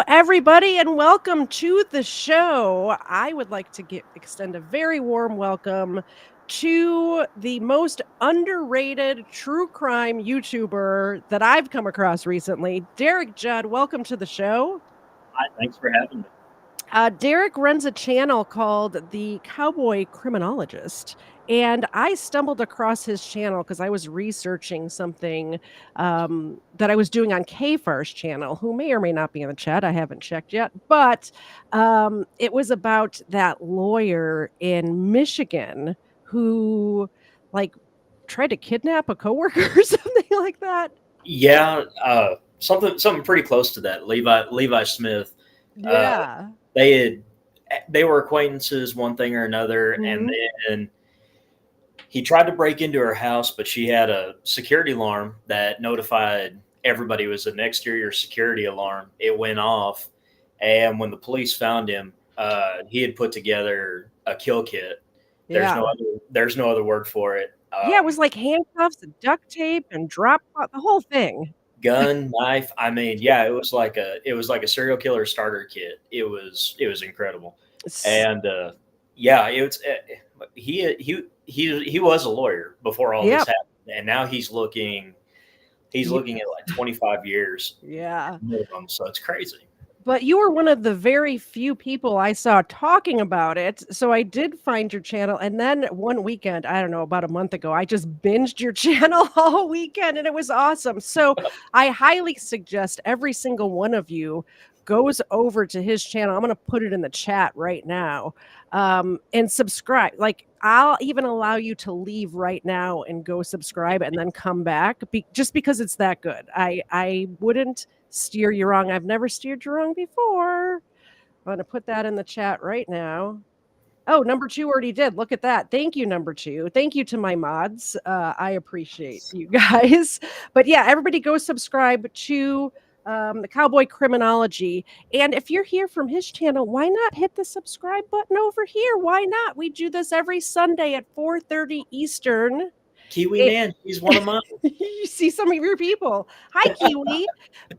everybody, and welcome to the show. I would like to extend a very warm welcome to the most underrated true crime YouTuber that I've come across recently, Derek Judd. Welcome to the show. Hi, thanks for having me. Derek runs a channel called the Cowboy Criminologist, and I stumbled across his channel because I was researching something that I was doing on Kfar's channel, who may or may not be in the chat. I haven't checked yet, but it was about that lawyer in Michigan who, like, tried to kidnap a coworker or something like that. Yeah, something pretty close to that. Levi Smith. Uh, Yeah. they they were acquaintances, one thing or another, and Mhm. then he tried to break into her house, but she had a security alarm that notified everybody. It was an exterior security alarm. It went off, and when the police found him, he had put together a kill kit. Yeah. There's no other word for it. Yeah, it was like handcuffs and duct tape and the whole thing. Gun, knife. I mean, yeah, it was like a serial killer starter kit. It was incredible, S and yeah, he was a lawyer before all this Yep. happened, and now he's Ye looking at like 25 years Yeah. minimum. So it's crazy. But you were one of the very few people I saw talking about it, so I did find your channel, and then one weekend, I don't know, about a month ago, I just binged your channel all weekend, and it was awesome. So I highly suggest every single one of you goes over to his channel. I'm gonna put it in the chat right now, and subscribe. Like, I'll even allow you to leave right now and go subscribe and then come back just because it's that good. I wouldn't steer you wrong. I've never steered you wrong before. I'm going to put that in the chat right now. Oh, number 2 already did. Look at that. Thank you, number 2. Thank you to my mods. I appreciate you guys. But yeah, everybody go subscribe to the Cowboy Criminology. And if you're here from his channel, why not hit the subscribe button over here? Why not? We do this every Sunday at 4:30 Eastern. Kiwi Man, he's one of mine. You see some of your people. Hi, Kiwi.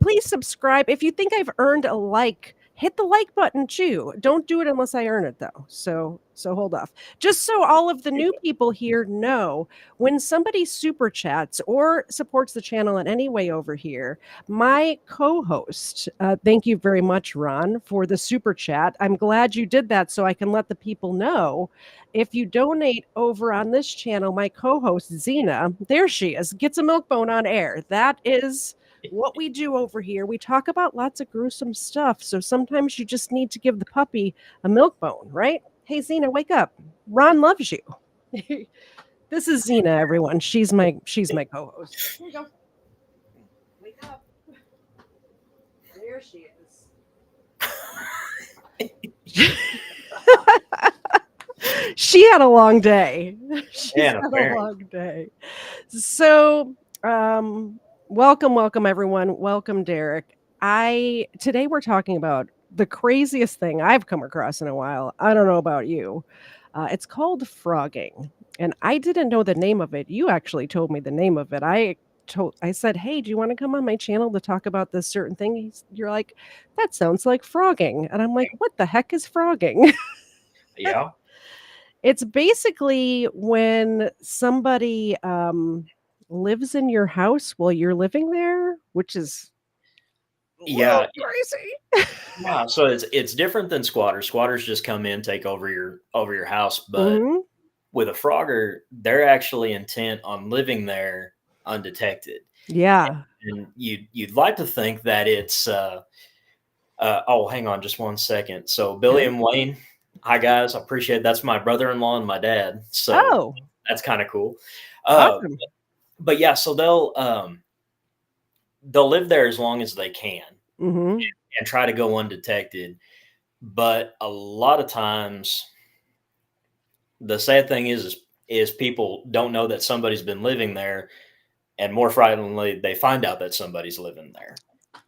Please subscribe. If you think I've earned a like, hit the like button too. Don't do it unless I earn it though. So hold off. Just so all of the new people here know, when somebody super chats or supports the channel in any way over here, my co-host, thank you very much, Ron, for the super chat. I'm glad you did that so I can let the people know. If you donate over on this channel, my co-host Xena, there she is, gets a milk bone on air. That is what we do over here. We talk about lots of gruesome stuff, so sometimes you just need to give the puppy a milk bone, right? Hey Xena, wake up. Ron loves you. This is Xena, everyone. She's my co-host. Here you go. Wake up. There she is. She had a long day. She's had a long day. So, welcome everyone. Welcome, Derek. Today we're talking about the craziest thing I've come across in a while. I don't know about you. It's called Phrogging, and I didn't know the name of it. You actually told me the name of it. I said, "Hey, do you want to come on my channel to talk about this certain thing?" You're like, "That sounds like frogging," and I'm like, "What the heck is frogging?" Yeah. It's basically when somebody lives in your house while you're living there, which is Yeah. crazy. Yeah. So it's different than squatters. Squatters just come in, take over your house, but Mhm. with a frogger, they're actually intent on living there undetected. Yeah. And you'd like to think that it's oh, hang on just one second. So Billy Okay. and Wayne, hi guys, I appreciate it. That's my brother-in-law and my dad. So Oh, that's kind of cool. awesome. But yeah, so they'll live there as long as they can Mhm. and try to go undetected. But a lot of times the sad thing is people don't know that somebody's been living there, and more frighteningly, they find out that somebody's living there.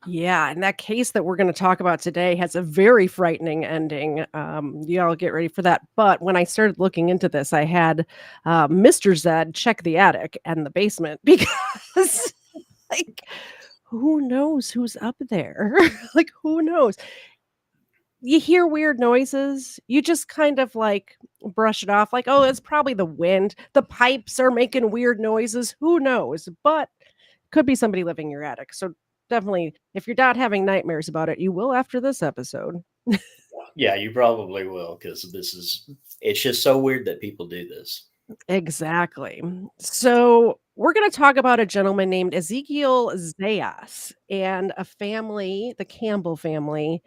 Yeah, and that case that we're going to talk about today has a very frightening ending. Y'all get ready for that. But when I started looking into this, I had Mr. Zed check the attic and the basement because, like, who knows who's up there? Like, who knows? You hear weird noises, you just kind of, like, brush it off like, "Oh, it's probably the wind. The pipes are making weird noises. Who knows?" But could be somebody living in your attic. So definitely, if you're not having nightmares about it, you will after this episode. Yeah, you probably will because it's just so weird that people do this. Exactly. So we're going to talk about a gentleman named Ezekiel Zayas and a family, the Campbell family.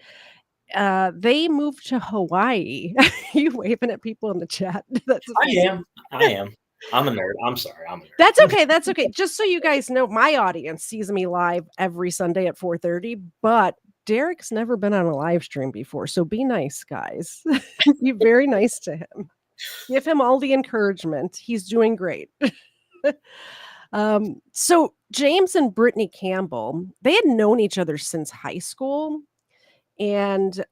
They moved to Hawaii. You waving at people in the chat? That's I funny. am. I am. I'm a nerd. I'm sorry. I'm a That's nerd. okay. That's okay. Just so you guys know, my audience sees me live every Sunday at 4:30, but Derek's never been on a live stream before. So be nice, guys. Be very nice to him. Give him all the encouragement. He's doing great. So James and Brittany Campbell, they had known each other since high school. And,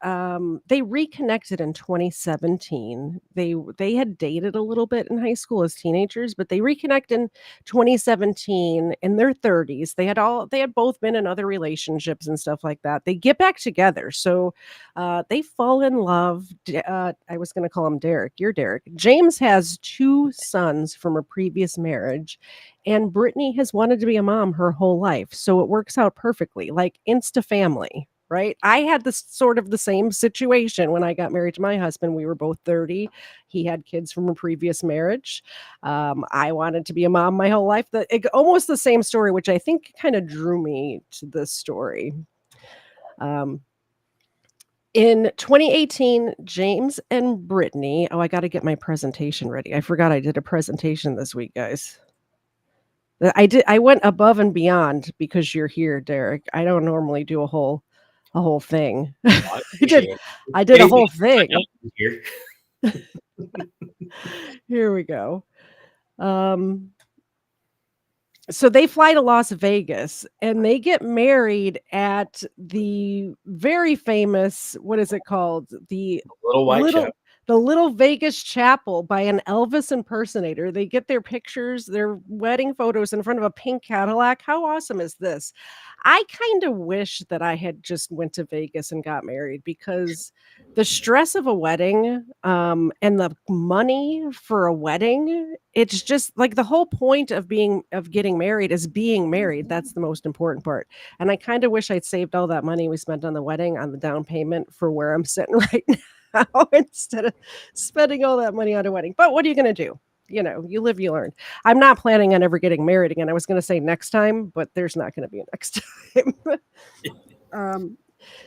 they reconnected in 2017. They had dated a little bit in high school as teenagers, but they reconnect in 2017 in their 30s. They had both been in other relationships and stuff like that. They get back together, so, they fall in love. I was gonna call him Derek. You're Derek. James has 2 sons from a previous marriage, and Brittany has wanted to be a mom her whole life, so it works out perfectly, like insta family. Right? I had this sort of the same situation when I got married to my husband. We were both 30. He had kids from a previous marriage. I wanted to be a mom my whole life. Almost the same story, which I think kind of drew me to this story. Um, in 2018, James and Brittany. Oh, I got to get my presentation ready. I forgot I did a presentation this week, guys. I went above and beyond because you're here, Derek. I don't normally do a whole thing. I I did appreciate I it. did a whole thing. Here. Here we go. Um, so they fly to Las Vegas and they get married at the very famous, what is it called? Little white chap. Little the Little Vegas Chapel by an Elvis impersonator. They get their pictures, their wedding photos in front of a pink Cadillac. How awesome is this? I kind of wish that I had just went to Vegas and got married because the stress of a wedding, and the money for a wedding, it's just like the whole point of getting married is being married. That's the most important part. And I kind of wish I'd saved all that money we spent on the wedding on the down payment for where I'm sitting right now instead of spending all that money on a wedding. But what are you going to do? You know, you live, you learn. I'm not planning on ever getting married again. I was going to say next time, but there's not going to be a next time. um,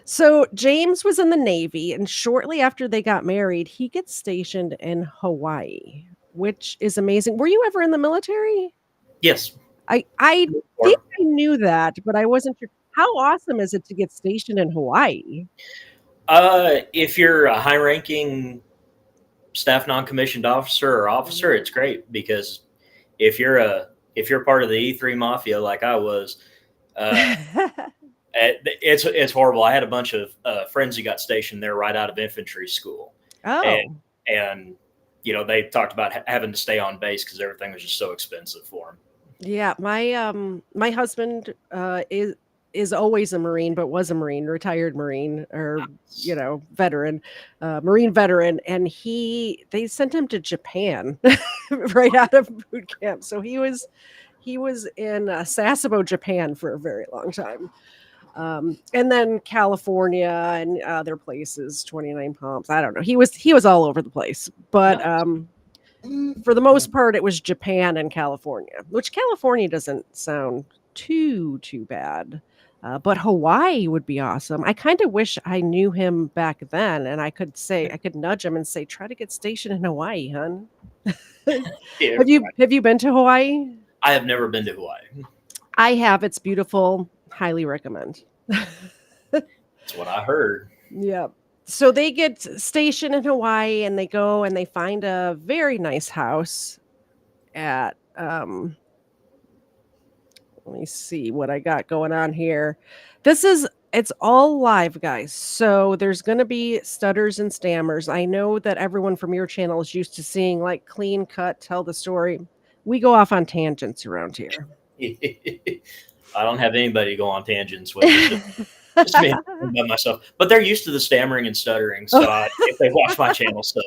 so James was in the Navy, and shortly after they got married, he gets stationed in Hawaii, which is amazing. Were you ever in the military? Yes. I think Or, I knew that, but I wasn't sure. How awesome is it to get stationed in Hawaii? if you're a high-ranking staff non-commissioned officer or officer, it's great because if you're part of the E3 mafia like I was, uh, it's horrible. I had a bunch of friends who got stationed there right out of infantry school, and Oh, and they talked about having to stay on base because everything was just so expensive for them. yeah. My husband is always a Marine, but was a Marine, retired Marine, or veteran, Marine veteran, and they sent him to Japan right out of boot camp. So he was in Sasebo, Japan, for a very long time. And then California and other places, 29 Palms. I don't know. He was all over the place, but for the most part, it was Japan and California, which California doesn't sound too bad. But Hawaii would be awesome. I kind of wish I knew him back then, and I could nudge him and say, "Try to get stationed in Hawaii, hun." Yeah, Have you been to Hawaii? I have never been to Hawaii. I have. It's beautiful. Highly recommend. That's what I heard. Yeah. So they get stationed in Hawaii and they go and they find a very nice house at let me see what I got going on here. It's all live, guys. So there's going to be stutters and stammers. I know that everyone from your channel is used to seeing like clean cut, tell the story. We go off on tangents around here. I don't have anybody to go on tangents with. It's just me by myself. But they're used to the stammering and stuttering, so if they watch my channel, so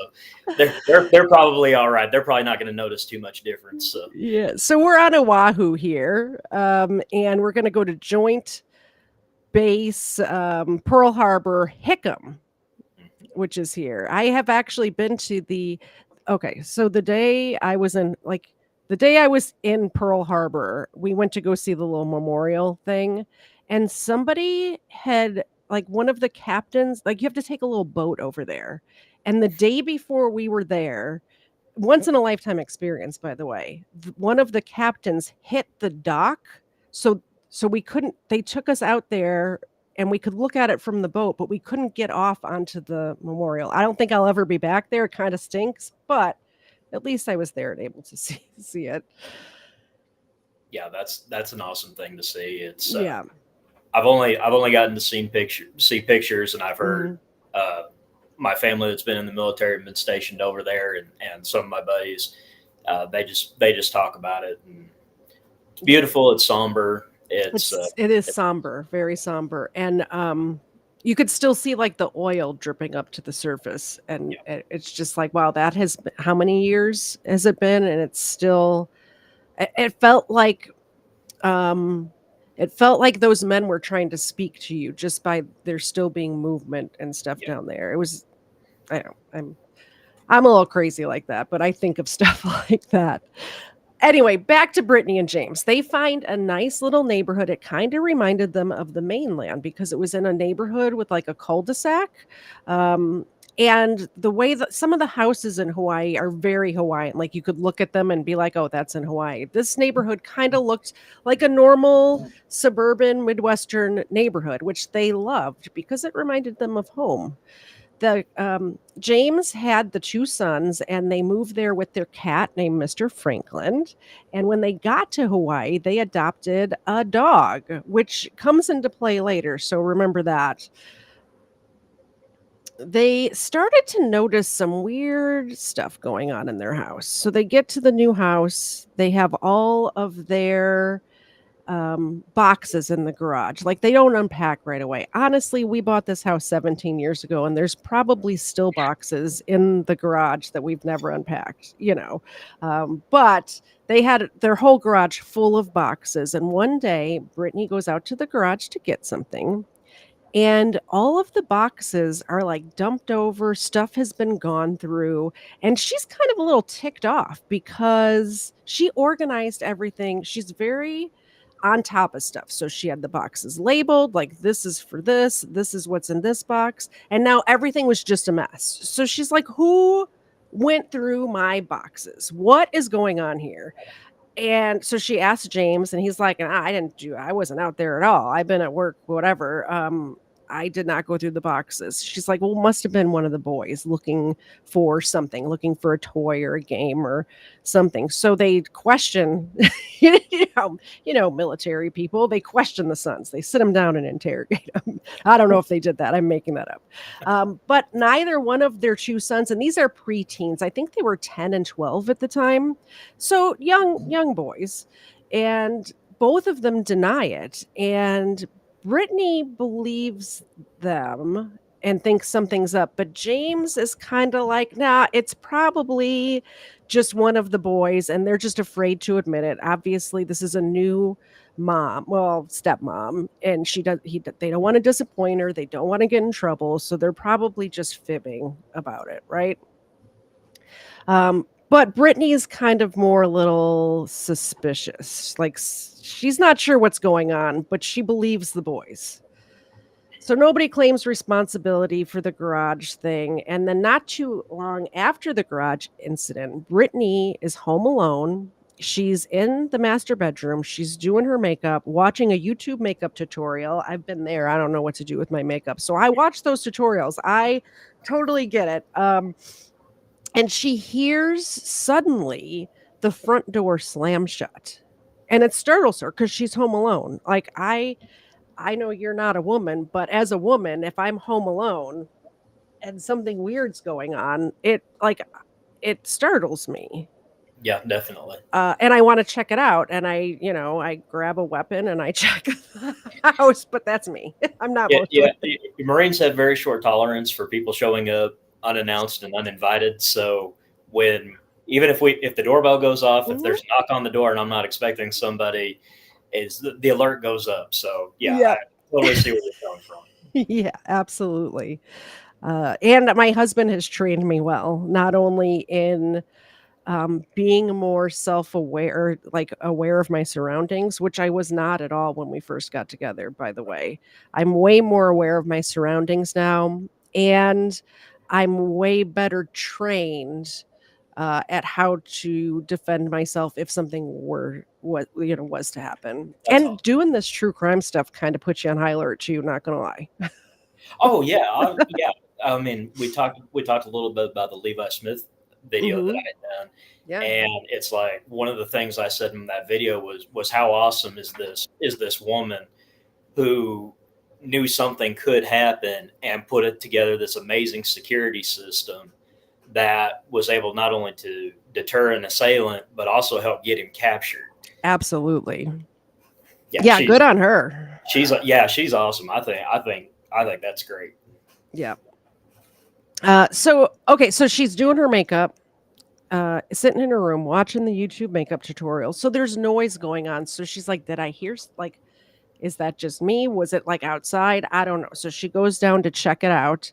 they're probably all right. They're probably not going to notice too much difference. So Yeah. So we're on Oahu here, and we're going to go to Joint Base Pearl Harbor Hickam, which is here. I have actually been to the. Okay, so the day I was in Pearl Harbor, we went to go see the little memorial thing, and somebody had like one of the captains, like you have to take a little boat over there. And the day before we were there, once in a lifetime experience, by the way, one of the captains hit the dock. So we couldn't, they took us out there and we could look at it from the boat, but we couldn't get off onto the memorial. I don't think I'll ever be back there. It kind of stinks, but at least I was there and able to see it. yeah, that's an awesome thing to see. It's Yeah. I've only gotten to see pictures, and I've Mhm. heard my family that's been in the military and been stationed over there, and some of my buddies, they just talk about it. And it's beautiful. It's somber. It is somber, very somber, and you could still see like the oil dripping up to the surface, and Yeah, it's just like, wow, that has been, how many years has it been, and it's still. It felt like it felt like those men were trying to speak to you just by there still being movement and stuff yeah, down there. It was, I don't, I'm a little crazy like that, but I think of stuff like that. Anyway, back to Brittany and James. They find a nice little neighborhood. It kind of reminded them of the mainland because it was in a neighborhood with like a cul-de-sac. Um, and the way that some of the houses in Hawaii are very Hawaiian, like you could look at them and be like, oh, that's in Hawaii. This neighborhood kind of looked like a normal suburban Midwestern neighborhood, which they loved because it reminded them of home. The James had the two sons, and they moved there with their cat named Mr. Franklin. And when they got to Hawaii, they adopted a dog, which comes into play later. So remember that. They started to notice some weird stuff going on in their house. So they get to the new house. They have all of their boxes in the garage. Like they don't unpack right away. Honestly, we bought this house 17 years ago, and there's probably still boxes in the garage that we've never unpacked, you know. But they had their whole garage full of boxes. And one day, Brittany goes out to the garage to get something, and all of the boxes are like dumped over, stuff has been gone through, and she's kind of a little ticked off because she organized everything. She's very on top of stuff. So she had the boxes labeled, like this is for this is what's in this box, and now everything was just a mess. So she's like, who went through my boxes? What is going on here? And so she asked James, and he's like, I didn't do, I wasn't out there at all. I've been at work, whatever. I did not go through the boxes. She's like, well, must have been one of the boys looking for something, looking for a toy or a game or something. So they question, military people. They question the sons. They sit them down and interrogate them. I don't know if they did that. I'm making that up. But neither one of their two sons, and these are preteens. I think they were 10 and 12 at the time, so young boys, and both of them deny it. And Brittany believes them and thinks something's up, but James is kind of like, nah, it's probably just one of the boys, and they're just afraid to admit it. Obviously, this is a new mom, well, stepmom, and they don't want to disappoint her. They don't want to get in trouble, so they're probably just fibbing about it, right? But Brittany is kind of more a little suspicious. Like she's not sure what's going on, but she believes the boys. So nobody claims responsibility for the garage thing. And then not too long after the garage incident, Brittany is home alone. She's in the master bedroom. She's doing her makeup, watching a YouTube makeup tutorial. I've been there. I don't know what to do with my makeup. So I watch those tutorials. I totally get it. And she hears suddenly the front door slam shut. And it startles her because she's home alone. Like I know you're not a woman, but as a woman, if I'm home alone and something weird's going on, it startles me. Yeah, definitely. And I want to check it out. And I grab a weapon and I check the house, but that's me. I'm not Yeah, most of yeah. it. Marines have very short tolerance for people showing up unannounced and uninvited. So when even if the doorbell goes off, if Mhm. there's a knock on the door and I'm not expecting somebody, is the alert goes up. So yeah, I Yep. totally see where you're coming from. Yeah, absolutely. And my husband has trained me well, not only in being more self-aware, like aware of my surroundings, which I was not at all when we first got together, by the way. I'm way more aware of my surroundings now, and I'm way better trained at how to defend myself if something was to happen. That's And awesome. doing this true crime stuff kind of puts you on high alert too, not gonna lie. Oh yeah, yeah. I mean, we talked a little bit about the Levi Smith video that Mhm. I had done, Yeah, and it's like one of the things I said in that video was how awesome is this woman who knew something could happen and put it together this amazing security system that was able not only to deter an assailant but also help get him captured. absolutely. Yeah, Yeah, good on her. she's awesome. I think that's great. Yeah. So she's doing her makeup, sitting in her room watching the YouTube makeup tutorial. So there's noise going on. So she's like, "Did I hear like is that just me? Was it like outside? I don't know." So she goes down to check it out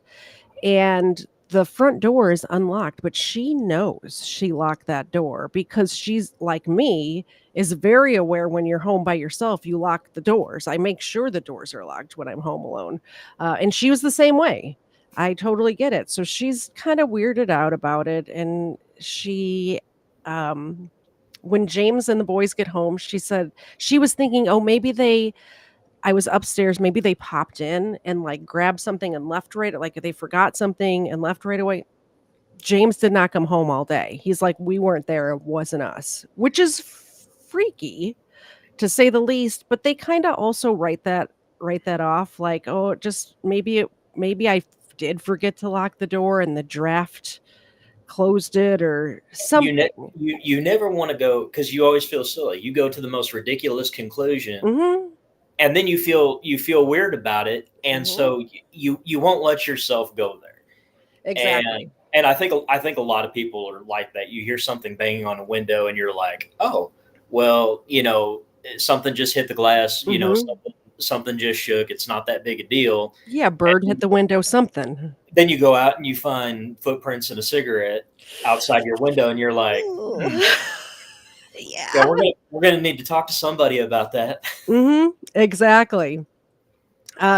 and the front door is unlocked, but she knows she locked that door because she's like me, is very aware when you're home by yourself, you lock the doors. I make sure the doors are locked when I'm home alone. And she was the same way. I totally get it. So she's kind of weirded out about it. And um, when James and the boys get home, she said she was thinking, oh, I was upstairs, maybe they popped in and, like, grabbed something and left right like, they forgot something and left right away. James did not come home all day. He's like, "We weren't there, it wasn't us," which is freaky, to say the least, but they kinda also write that off, like, "Oh, just maybe I did forget to lock the door and the draft closed it," or something. You never want to go because you always feel silly. You go to the most ridiculous conclusion, Mhm, and then you feel weird about it, and mhm. so you won't let yourself go there. And Exactly. and I think a lot of people are like that. You hear something banging on a window, and you're like, oh, well, something just hit the glass. Mhm. Something just shook. It's not that big a deal. Yeah, bird hit the window, something. Then you go out and you find footprints in a cigarette outside your window, and you're like, yeah, Yeah. we're gonna need to talk to somebody about that. Mhm, exactly.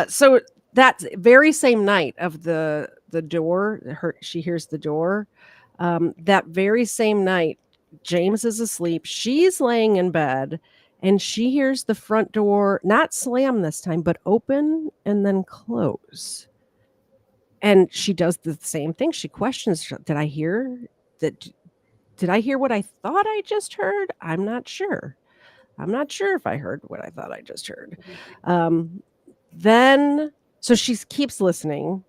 So that very same night of the door, she hears the door, that very same night, James is asleep, she's laying in bed, and she hears the front door not slam this time, but open and then close. And she does the same thing, she questions, that did I hear what I thought I just heard? I'm not sure. I'm not sure if I heard what I thought I just heard. Um, then so she keeps listening.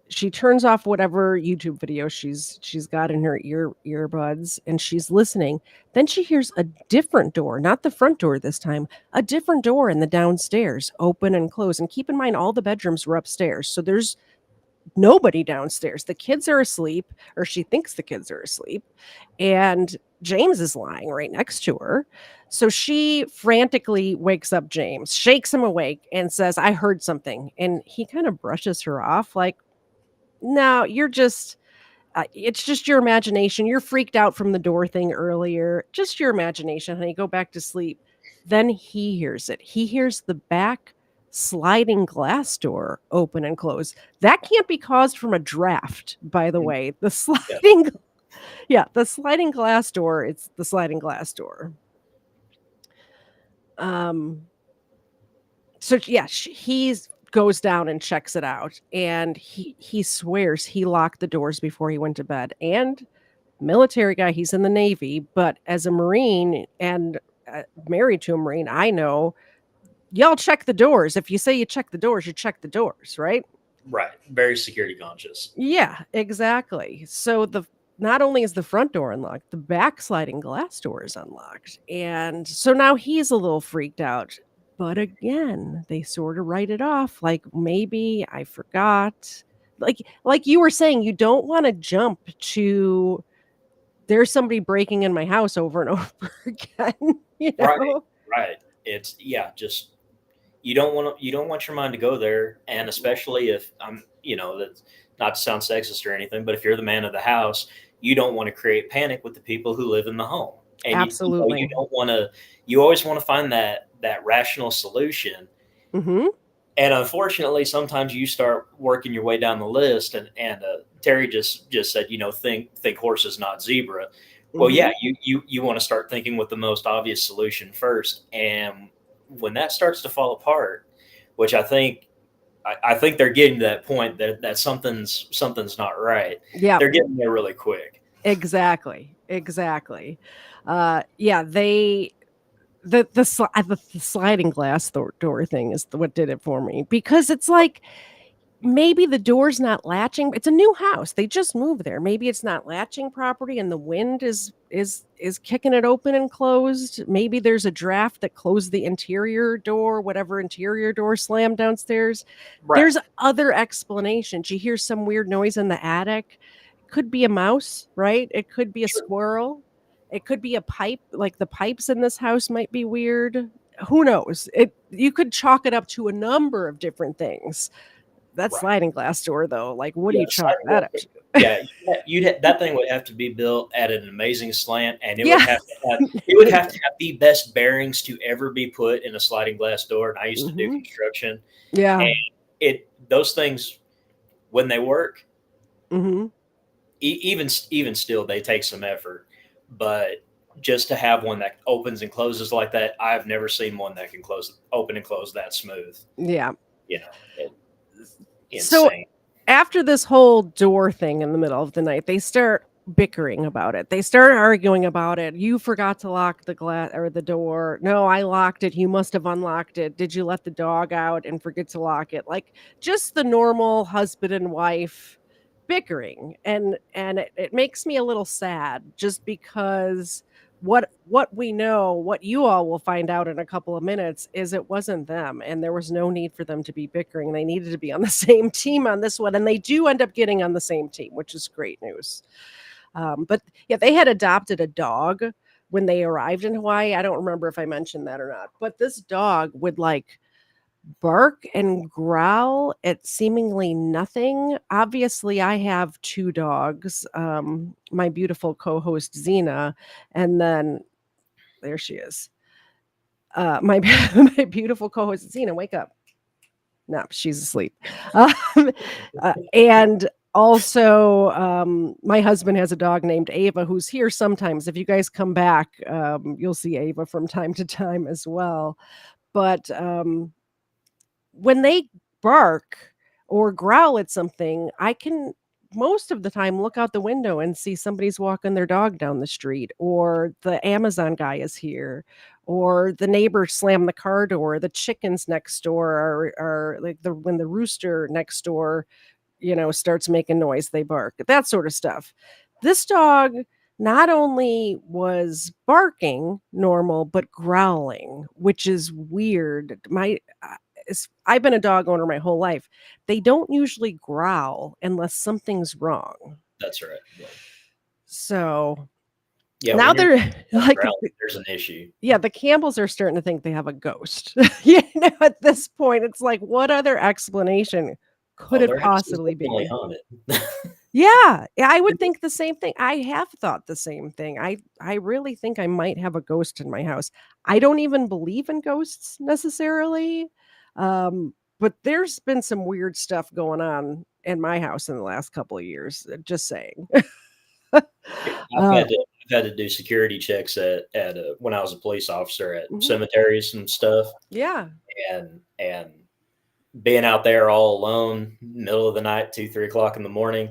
She turns off whatever YouTube video she's got in her earbuds and she's listening. Then she hears a different door, not the front door this time, a different door in the downstairs open and close. And keep in mind all the bedrooms were upstairs. So there's nobody downstairs. The kids are asleep, or she thinks the kids are asleep, and James is lying right next to her. So she frantically wakes up James, shakes him awake, and says, I heard something. And he kind of brushes her off, like, no, it's just your imagination. You're freaked out from the door thing earlier. Just your imagination, honey. Go back to sleep. Then he hears it. He hears the back sliding glass door open and close. That can't be caused from a draft, by the way. The Yeah. sliding yeah, the sliding glass door, it's the sliding glass door. Um so yeah, he's goes down and checks it out and he swears he locked the doors before he went to bed. And military guy, he's in the Navy, but as a Marine and married to a Marine, I know y'all check the doors. If you say you check the doors, you check the doors, right? Right. Very security conscious. Yeah, exactly. So not only is the front door unlocked, the back sliding glass door is unlocked. And so now he's a little freaked out. But again, they sort of write it off like maybe I forgot. Like you were saying, you don't want to jump to there's somebody breaking in my house over and over again, you Right, know? right. It's yeah, just you don't want your mind to go there, and especially if that's not to sound sexist or anything, but if you're the man of the house, you don't want to create panic with the people who live in the home, and you Absolutely. don't want to. You always want to find that rational solution. Mhm. And unfortunately, sometimes you start working your way down the list, and Terry just said, think horses, not zebra. Well, yeah, Mhm. you want to start thinking with the most obvious solution first, and when that starts to fall apart, which I think they're getting to that point that something's not right. Yep. They're getting there really quick. Exactly. Exactly. Yeah, they the sliding glass door thing is what did it for me because it's like maybe the door's not latching. It's a new house. They just moved there. Maybe it's not latching properly and the wind is kicking it open and closed. Maybe there's a draft that closed the interior door, whatever interior door slammed downstairs. Right. There's other explanations. You hear some weird noise in the attic. Could be a mouse, right? It could be a Sure. squirrel. It could be a pipe. Like the pipes in this house might be weird. Who knows? You could chalk it up to a number of different things. That Right. sliding glass door though, like, what do Yeah. you chalk that up to? Yeah, that thing would have to be built at an amazing slant, and Yeah. it would have to have the best bearings to ever be put in a sliding glass door. And I used to do Mhm. construction, Yeah. and it those things when they work, Mhm. even still, they take some effort. But just to have one that opens and closes like that, I've never seen one that can open and close that smooth. Yeah. So Insane. after this whole door thing in the middle of the night, they start bickering about it. They start arguing about it. You forgot to lock the glass or the door. No, I locked it. You must have unlocked it. Did you let the dog out and forget to lock it? Like just the normal husband and wife bickering. And it makes me a little sad just because what we know, what you all will find out in a couple of minutes is it wasn't them and there was no need for them to be bickering. They needed to be on the same team on this one and they do end up getting on the same team, which is great news. But yeah, they had adopted a dog when they arrived in Hawaii. I don't remember if I mentioned that or not, but this dog would like bark and growl at seemingly nothing. Obviously, I have 2 dogs, my beautiful co-host Xena, and then there she is. My my beautiful co-host Xena, wake up. No, she's asleep. Um, and also, my husband has a dog named Ava who's here sometimes. If you guys come back, you'll see Ava from time to time as well. But when they bark or growl at something, I can most of the time look out the window and see somebody's walking their dog down the street, or the Amazon guy is here, or the neighbor slammed the car door. The chickens next door are like when the rooster next door starts making noise, they bark, that sort of stuff. This dog not only was barking normal, but growling, which is weird. I've been a dog owner my whole life. They don't usually growl unless something's wrong. That's right. Yeah. So Yeah, now when your they're dog starts like, growling, there's an issue. yeah, the Campbells are starting to think they have a ghost. At this point, it's like, what other explanation could Oh, it their house is possibly definitely be? haunted. Yeah, I would think the same thing. I have thought the same thing. I really think I might have a ghost in my house. I don't even believe in ghosts necessarily, but there's been some weird stuff going on in my house in the last couple of years. Just saying. uh, I've had to do security checks at when I was a police officer at mhm, cemeteries and stuff, yeah, and being out there all alone, middle of the night, 2, 3 o'clock in the morning.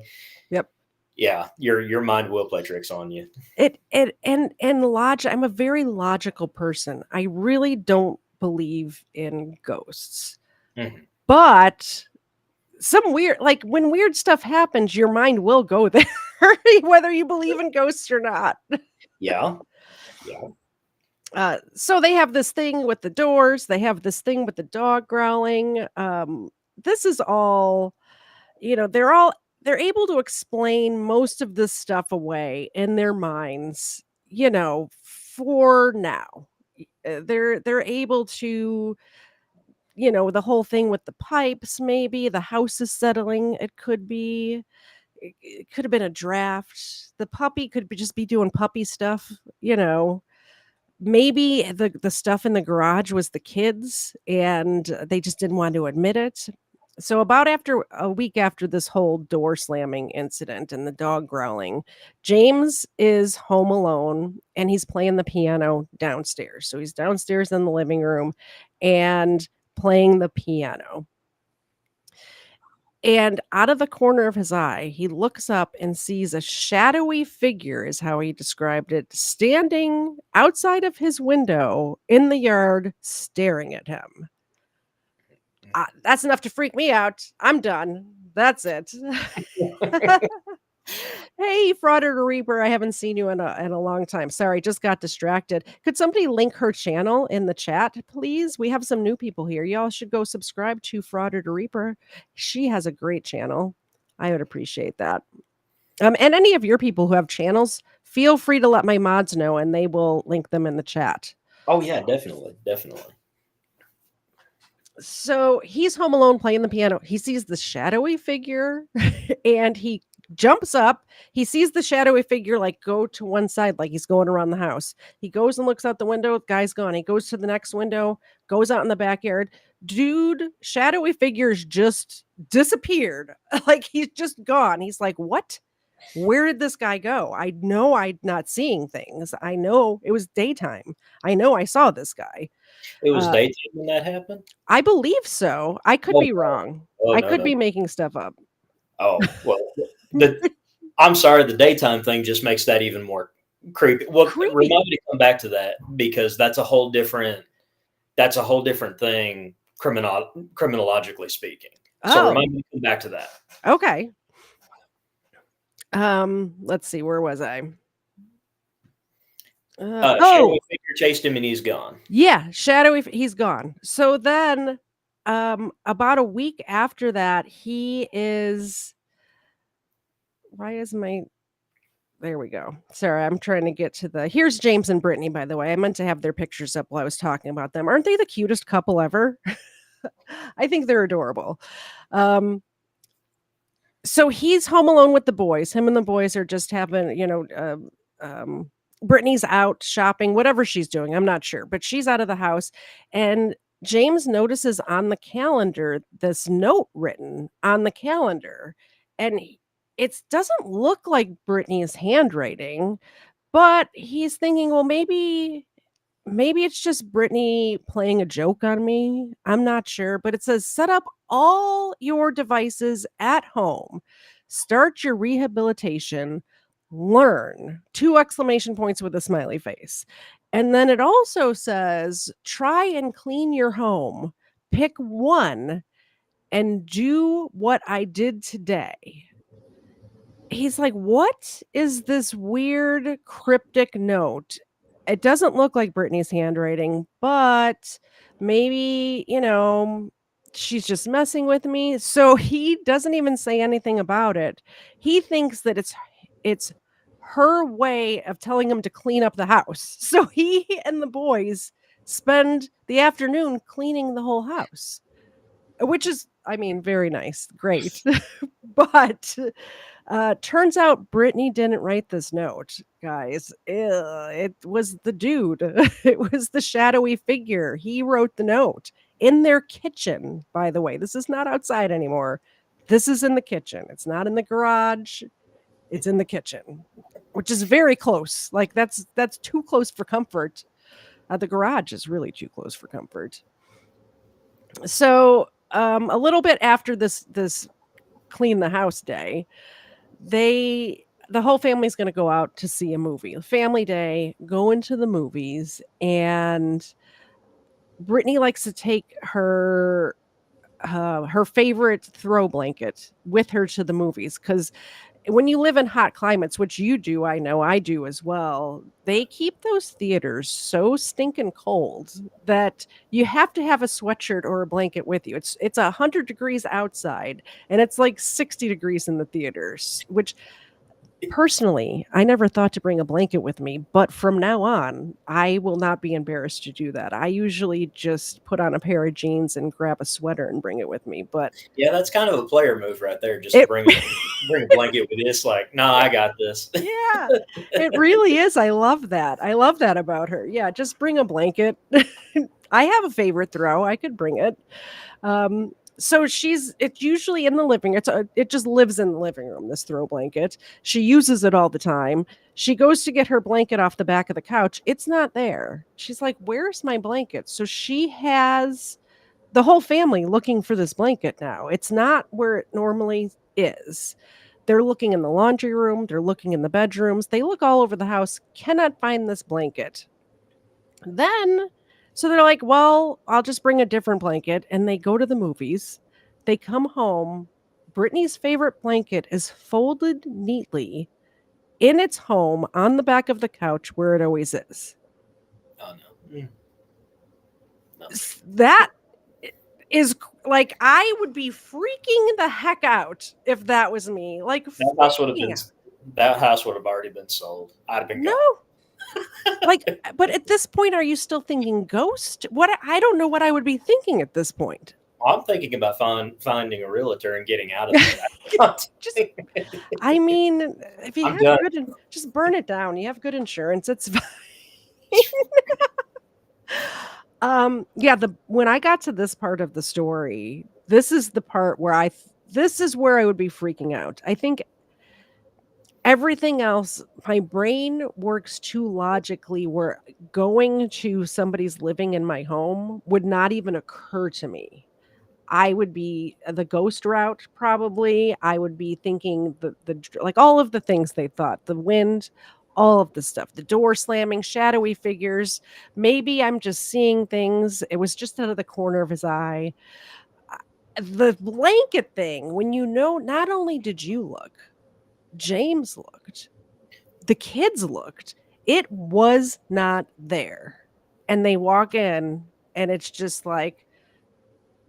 yep. Yeah, your mind will play tricks on you. It and logic. I'm a very logical person. I really don't believe in ghosts, Mhm. but some weird like when weird stuff happens, your mind will go there. whether you believe in ghosts or not. Yeah. Yeah. So they have this thing with the doors. They have this thing with the dog growling. This is all, they're able to explain most of this stuff away in their minds, for now. They're able to, the whole thing with the pipes, maybe the house is settling. It could be. It could have been a draft. The puppy could just be doing puppy stuff, maybe the stuff in the garage was the kids and they just didn't want to admit it. So about after a week after this whole door slamming incident and the dog growling, James is home alone and he's playing the piano downstairs. So he's downstairs in the living room and playing the piano. And out of the corner of his eye, he looks up and sees a shadowy figure, is how he described it, standing outside of his window in the yard, staring at him. That's enough to freak me out. I'm done. That's it. Hey, Frauder Reaper, I haven't seen you in a long time. Sorry, just got distracted. Could somebody link her channel in the chat, please? We have some new people here. Y'all should go subscribe to Frauder Reaper. She has a great channel. I would appreciate that. And any of your people who have channels, feel free to let my mods know and they will link them in the chat. Oh yeah, definitely. Definitely. So he's home alone playing the piano. He sees the shadowy figure and he jumps up. He sees the shadowy figure like go to one side, like he's going around the house. He goes and looks out the window. Guy's gone. He goes to the next window, goes out in the backyard. Dude, shadowy figures just disappeared. Like he's just gone. He's like, what? Where did this guy go? I know I'm not seeing things. I know it was daytime. I know I saw this guy. It was daytime when that happened? I believe so. I could be wrong. Oh, I no, could no. be making stuff up. Oh, well, I'm sorry, the daytime thing just makes that even more creepy. Well, Creepy. remind me to come back to that because that's a whole different thing criminologically speaking. So remind me to come back to that. Okay. Let's see, where was I? Shadowy figure chased him and he's gone. Yeah, he's gone. So then about a week after that, he is there we go. Sorry, I'm trying to get to here's James and Brittany, by the way. I meant to have their pictures up while I was talking about them. Aren't they the cutest couple ever? I think they're adorable. So he's home alone with the boys. Him and the boys are just having, Brittany's out shopping, whatever she's doing. I'm not sure, but she's out of the house. And James notices on the calendar this note written on the calendar. And it doesn't look like Brittany's handwriting, but he's thinking, well, maybe it's just Brittany playing a joke on me. I'm not sure, but it says set up all your devices at home. Start your rehabilitation. Learn. 2 exclamation points with a smiley face. And then it also says try and clean your home. Pick one and do what I did today. He's like, what is this weird cryptic note? It doesn't look like Brittany's handwriting, but maybe, she's just messing with me. So he doesn't even say anything about it. He thinks that it's her way of telling him to clean up the house. So he and the boys spend the afternoon cleaning the whole house, which is, very nice. Great. But turns out Brittany didn't write this note, guys. It was the dude. It was the shadowy figure. He wrote the note in their kitchen, by the way. This is not outside anymore. This is in the kitchen. It's not in the garage. It's in the kitchen, which is very close. Like that's too close for comfort. The garage is really too close for comfort. So a little bit after this clean the house day, the whole family's going to go out to see a movie. Family day, go into the movies, and Brittany likes to take her favorite throw blanket with her to the movies because when you live in hot climates, which you do, I know I do as well, they keep those theaters so stinking cold that you have to have a sweatshirt or a blanket with you. It's 100 degrees outside and it's like 60 degrees in the theaters, which personally, I never thought to bring a blanket with me, but from now on, I will not be embarrassed to do that. I usually just put on a pair of jeans and grab a sweater and bring it with me, but Yeah, that's kind of a player move right there. Just to it bring a blanket with you. It's like, no, I got this. yeah, it really is. I love that. I love that about her. Yeah, just bring a blanket. I have a favorite throw. I could bring it. So it's usually in the living. It just lives in the living room, this throw blanket. She uses it all the time. She goes to get her blanket off the back of the couch. It's not there. She's like, "Where's my blanket?" So she has the whole family looking for this blanket now. It's not where it normally is. They're looking in the laundry room, they're looking in the bedrooms, they look all over the house, cannot find this blanket. Then, so they're like, well, I'll just bring a different blanket. And they go to the movies. They come home. Brittany's favorite blanket is folded neatly in its home on the back of the couch where it always is. Oh no. No. That is like, I would be freaking the heck out if that was me. Like, That house would have freaking been out. that house would have already been sold. I'd have been No, gone. like, but at this point, are you still thinking ghost? What? I don't know what I would be thinking at this point. I'm thinking about finding a realtor and getting out of there. Just, I mean, if you I'm have done. just burn it down. You have good insurance. It's fine. Yeah, when I got to this part of the story, this is the part where this is where I would be freaking out. I think everything else, my brain works too logically where going to somebody's living in my home would not even occur to me. I would be the ghost route probably. I would be thinking like all of the things they thought, the wind, all of the stuff, the door slamming, shadowy figures. Maybe I'm just seeing things. It was just out of the corner of his eye. The blanket thing, when not only did you look, James looked, the kids looked, it was not there. And they walk in and it's just like,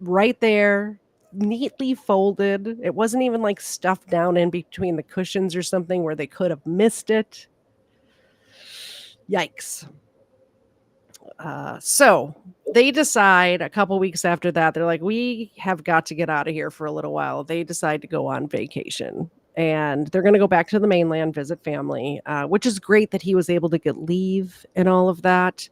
right there, neatly folded. It wasn't even like stuffed down in between the cushions or something where they could have missed it. Yikes. So they decide a couple weeks after that, they're like, we have got to get out of here for a little while. They decide to go on vacation and they're going to go back to the mainland, visit family, which is great that he was able to get leave and all of that.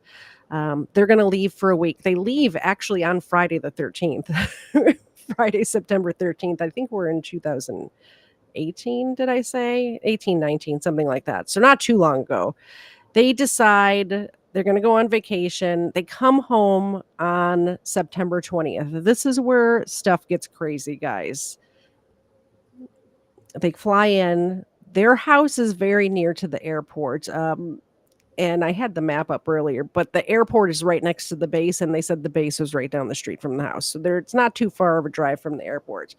They're going to leave for a week. They leave actually on Friday the 13th, Friday, September 13th. I think we're in 2018, did I say? 18, 19, something like that. So not too long ago. They decide they're going to go on vacation. They come home on September 20th. This is where stuff gets crazy, guys. They fly in. Their house is very near to the airport. And I had the map up earlier, but the airport is right next to the base, and they said the base was right down the street from the house. So it's not too far of a drive from the airport.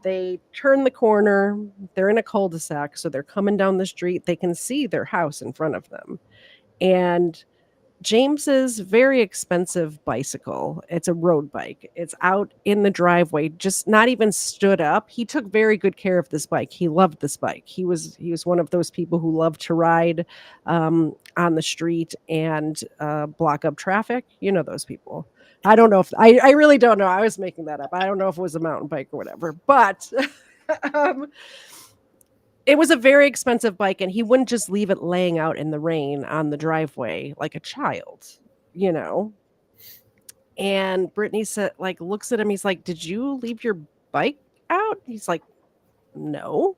They turn the corner. They're in a cul-de-sac, so they're coming down the street. They can see their house in front of them. And James's very expensive bicycle. It's a road bike. It's out in the driveway, just not even stood up. He took very good care of this bike. He loved this bike. He was one of those people who loved to ride on the street and block up traffic. You know those people. I don't know if I really don't know. I was making that up. I don't know if it was a mountain bike or whatever, but um, it was a very expensive bike, and he wouldn't just leave it laying out in the rain on the driveway like a child, you know? And Brittany said, like, looks at him. He's like, "Did you leave your bike out?" He's like, "No,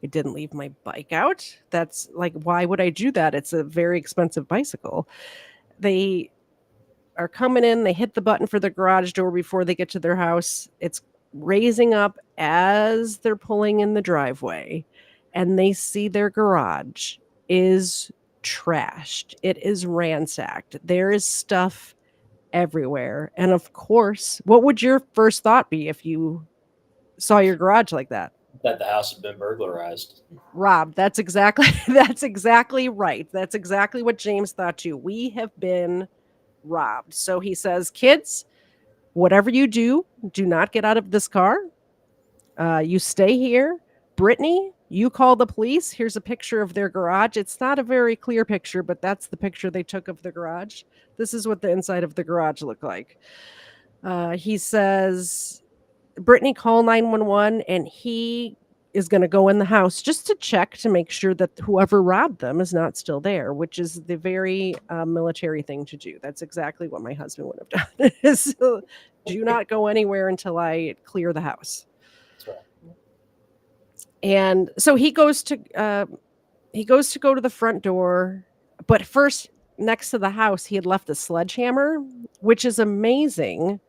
I didn't leave my bike out. That's like, why would I do that? It's a very expensive bicycle." They are coming in. They hit the button for the garage door before they get to their house. It's raising up as they're pulling in the driveway, and they see their garage is trashed. It is ransacked. There is stuff everywhere. And of course, what would your first thought be if you saw your garage like that? that the house had been burglarized. Rob, that's exactly that's exactly right. That's exactly what James thought too. We have been robbed. So he says, "Kids, whatever you do not get out of this car. You stay here. Brittany, you call the police. Here's a picture of their garage. It's not a very clear picture, but that's the picture they took of the garage. This is what the inside of the garage looked like." He says, "Brittany, call 911, and he is going to go in the house just to check to make sure that whoever robbed them is not still there," which is the very military thing to do. That's exactly what my husband would have done. Is, do not go anywhere until I clear the house. That's right. And so he goes to go to the front door, but first, next to the house, he had left a sledgehammer, which is amazing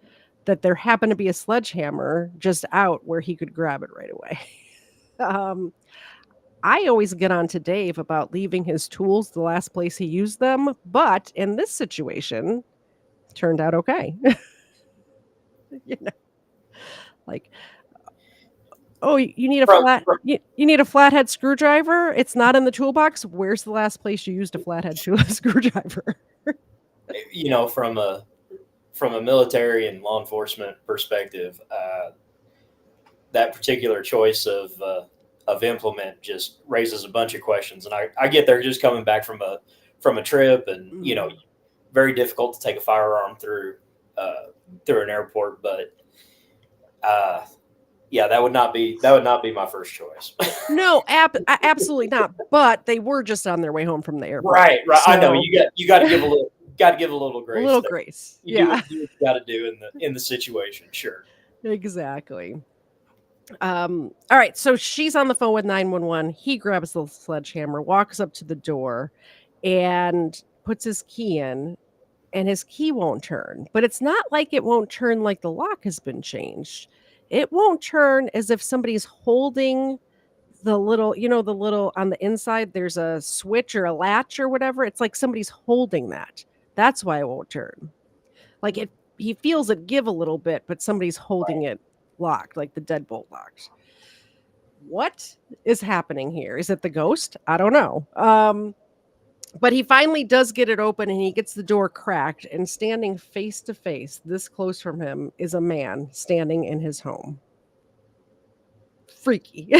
that there happened to be a sledgehammer just out where he could grab it right away. um, I always get on to Dave about leaving his tools the last place he used them, but in this situation, turned out okay. You know, like, oh, you need a From, flat from you need a flathead screwdriver? It's not in the toolbox. Where's the last place you used a flathead screwdriver? you know, from a military and law enforcement perspective, that particular choice of implement just raises a bunch of questions. And I get they're just coming back from a trip, and you know, very difficult to take a firearm through an airport. But yeah, that would not be my first choice. No, absolutely not. But they were just on their way home from the airport. Right. So, I know you got to give a little grace. A little there. grace. You Yeah. do what you got to do in the situation. Sure. Exactly. All right, so she's on the phone with 911. He grabs the sledgehammer, walks up to the door, and puts his key in, and his key won't turn. But it's not like it won't turn like the lock has been changed. It won't turn as if somebody's holding the little, the little on the inside, there's a switch or a latch or whatever. It's like somebody's holding that. That's why it won't turn. Like he feels it give a little bit, but somebody's holding it locked, like the deadbolt locked. What is happening here? Is it the ghost? I don't know. But he finally does get it open, and he gets the door cracked, and standing face to face, this close from him, is a man standing in his home. Freaky.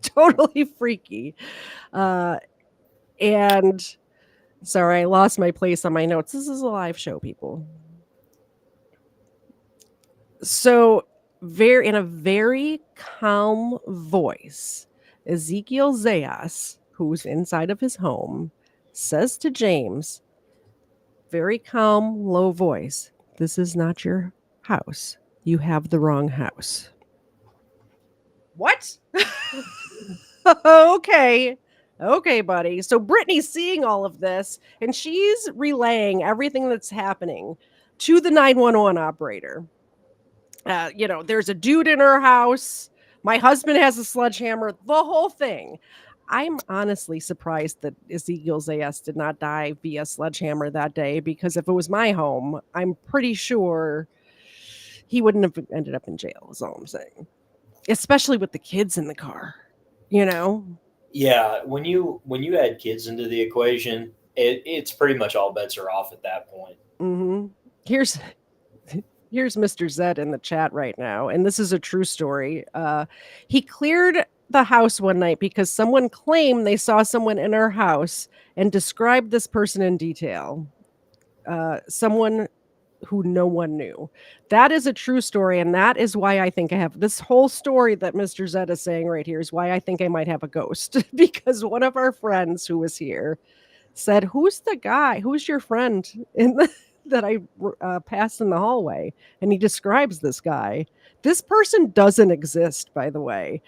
Totally freaky. And sorry, I lost my place on my notes. This is a live show, people. So, in a very calm voice, Ezekiel Zayas, who's inside of his home, says to James, very calm, low voice, "This is not your house. You have the wrong house." What? Okay. Okay, buddy. So Brittany's seeing all of this, and she's relaying everything that's happening to the 911 operator. There's a dude in her house. My husband has a sledgehammer, the whole thing. I'm honestly surprised that Ezekiel Zayas did not die via sledgehammer that day, because if it was my home, I'm pretty sure he wouldn't have ended up in jail, is all I'm saying. Especially with the kids in the car, Yeah, when you add kids into the equation, it's pretty much all bets are off at that point. Mm-hmm. Here's Mr. Zed in the chat right now, and this is a true story. He cleared the house one night because someone claimed they saw someone in our house and described this person in detail. Someone who no one knew. That is a true story, and that is why I think I have this whole story that Mr. Zed is saying right here is why I think I might have a ghost, because one of our friends who was here said, "Who's the guy? Who's your friend that I passed in the hallway?" And he describes this guy. This person doesn't exist, by the way.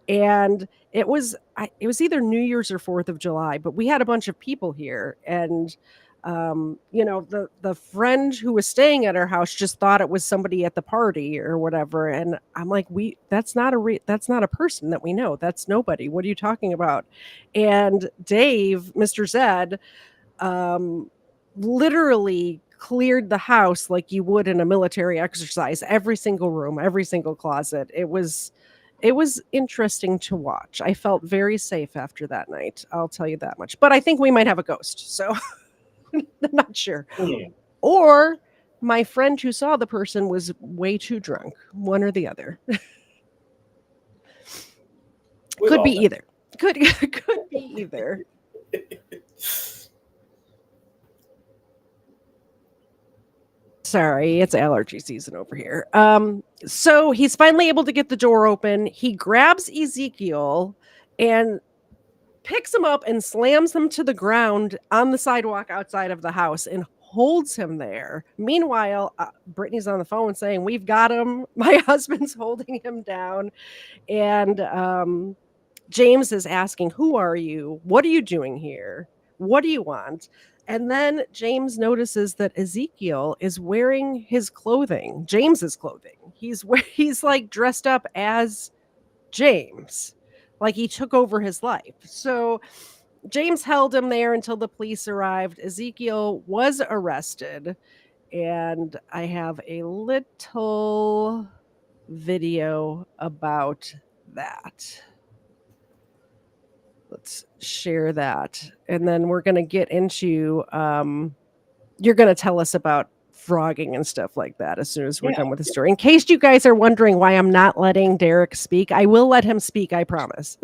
And it was either New Year's or 4th of July, but we had a bunch of people here, and the friend who was staying at our house just thought it was somebody at the party or whatever. And I'm like, that's not a person that we know. That's nobody. What are you talking about? And Dave, Mr. Zed, literally cleared the house like you would in a military exercise, every single room, every single closet. It was It was interesting to watch. I felt very safe after that night, I'll tell you that much. But I think we might have a ghost, so I'm not sure. Hmm. Or my friend who saw the person was way too drunk, one or the other. We've Could be all done. either. Could be either. Sorry, it's allergy season over here. So he's finally able to get the door open. He grabs Ezekiel and picks him up and slams him to the ground on the sidewalk outside of the house and holds him there. Meanwhile, Brittany's on the phone saying, "We've got him." My husband's holding him down. And James is asking, "Who are you? What are you doing here? What do you want?" And then James notices that Ezekiel is wearing his clothing, James's clothing. He's like dressed up as James, like he took over his life. So James held him there until the police arrived. Ezekiel was arrested, and I have a little video about that. Let's share that. And then we're going to get into, you're going to tell us about Phrogging and stuff like that as soon as we're Yeah. done with the story. In case you guys are wondering why I'm not letting Derek speak, I will let him speak, I promise.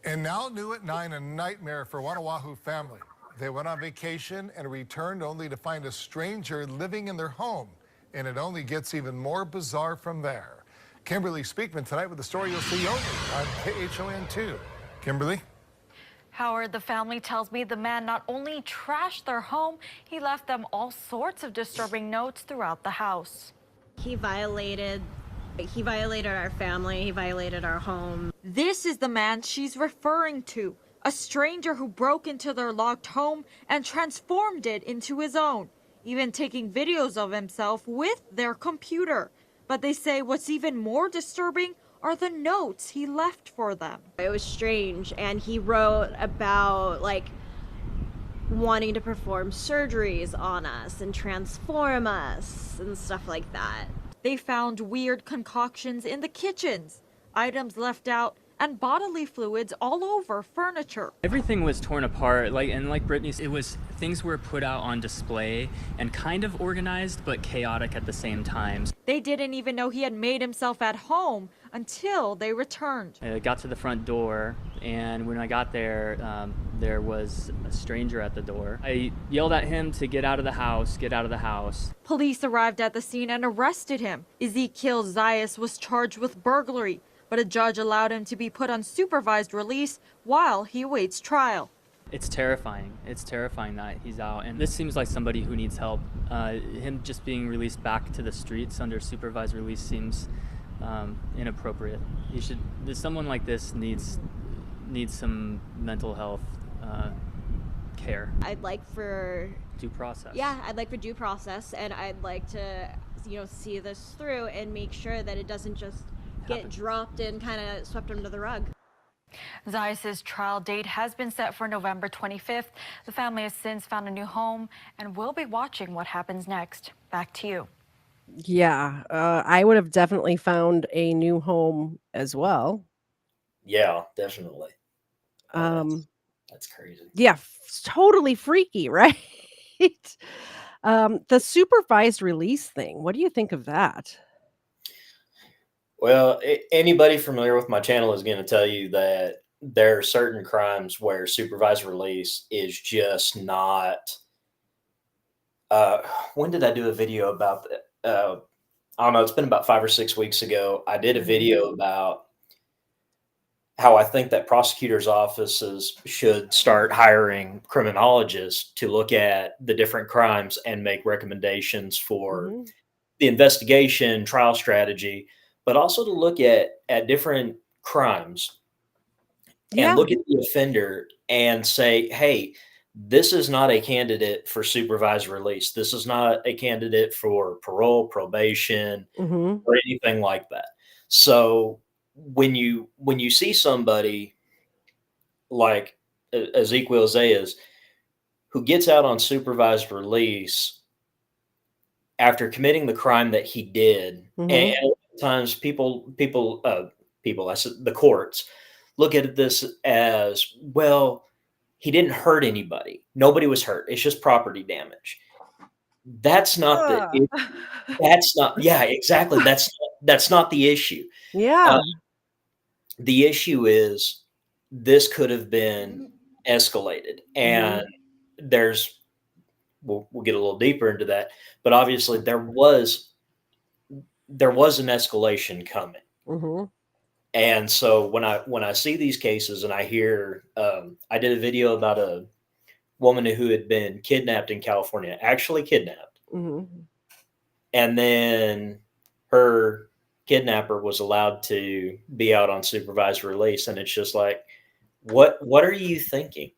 And now new at 9, a nightmare for one Oahu family. They went on vacation and returned only to find a stranger living in their home. And it only gets even more bizarre from there. Kimberly Speakman tonight with the story you'll see only on KHON2. Kimberly? Howard, the family tells me the man not only trashed their home, he left them all sorts of disturbing notes throughout the house. He violated our family, he violated our home. This is the man she's referring to, a stranger who broke into their locked home and transformed it into his own, even taking videos of himself with their computer. But they say what's even more disturbing are the notes he left for them. It was strange, and he wrote about like wanting to perform surgeries on us and transform us and stuff like that. They found weird concoctions in the kitchens, items left out, and bodily fluids all over furniture. Everything was torn apart, like Brittany's, things were put out on display and kind of organized but chaotic at the same time. They didn't even know he had made himself at home until they returned. I got to the front door, and when I got there, there was a stranger at the door. I yelled at him to get out of the house, get out of the house. Police arrived at the scene and arrested him. Ezekiel Zayas was charged with burglary, but a judge allowed him to be put on supervised release while he awaits trial. It's terrifying. It's terrifying that he's out, and this seems like somebody who needs help. Him just being released back to the streets under supervised release seems inappropriate. Someone like this needs some mental health care. I'd like for due process. Yeah, I'd like for due process, and I'd like to, see this through and make sure that it doesn't just get dropped and kind of swept under the rug. Zayas' trial date has been set for November 25th. The family has since found a new home and will be watching what happens next. Back to you. Yeah, I would have definitely found a new home as well. Yeah, definitely. That's crazy. Yeah, totally freaky, right? The supervised release thing, what do you think of that? Well, anybody familiar with my channel is going to tell you that there are certain crimes where supervised release is just not. When did I do a video about that? I don't know. It's been about 5 or 6 weeks ago. I did a video about how I think that prosecutors' offices should start hiring criminologists to look at the different crimes and make recommendations for the investigation, trial strategy, but also to look at different crimes and look at the offender and say, hey, this is not a candidate for supervised release. This is not a candidate for parole, probation, or anything like that. So when you see somebody like Ezekiel Zayas who gets out on supervised release after committing the crime that he did, and Mhm. a lot of times I said the courts look at this as, well, he didn't hurt anybody. Nobody was hurt. It's just property damage. That's not the Ugh. that's not yeah, exactly. That's not the issue. Uh, Yeah. the issue is this could have been escalated, and Mhm. there's we'll get a little deeper into that, but obviously there was an escalation coming. Mhm. And so when I see these cases and I hear, I did a video about a woman who had been kidnapped in California, actually kidnapped, Mhm. and then her kidnapper was allowed to be out on supervised release, and it's just like, what are you thinking?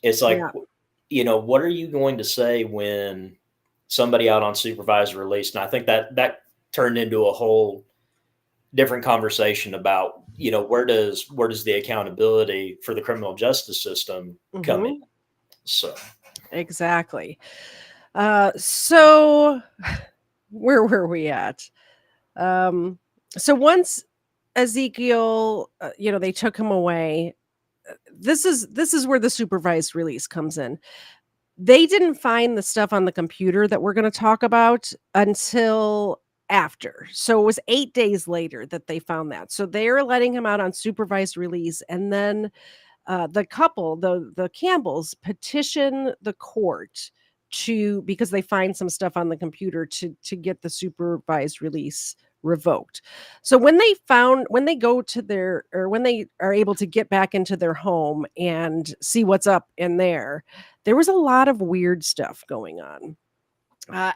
It's like, Yeah. what are you going to say when somebody out on supervised release? And I think that turned into a whole different conversation about, where does the accountability for the criminal justice system come in? Mhm. So Exactly. So where were we at? So once Ezekiel, they took him away. This is where the supervised release comes in. They didn't find the stuff on the computer that we're going to talk about until after. So it was 8 days later that they found that. So they're letting him out on supervised release, and then the couple, the Campbells, petition the court because they find some stuff on the computer to get the supervised release revoked. So when they go to when they are able to get back into their home and see what's up in there was a lot of weird stuff going on.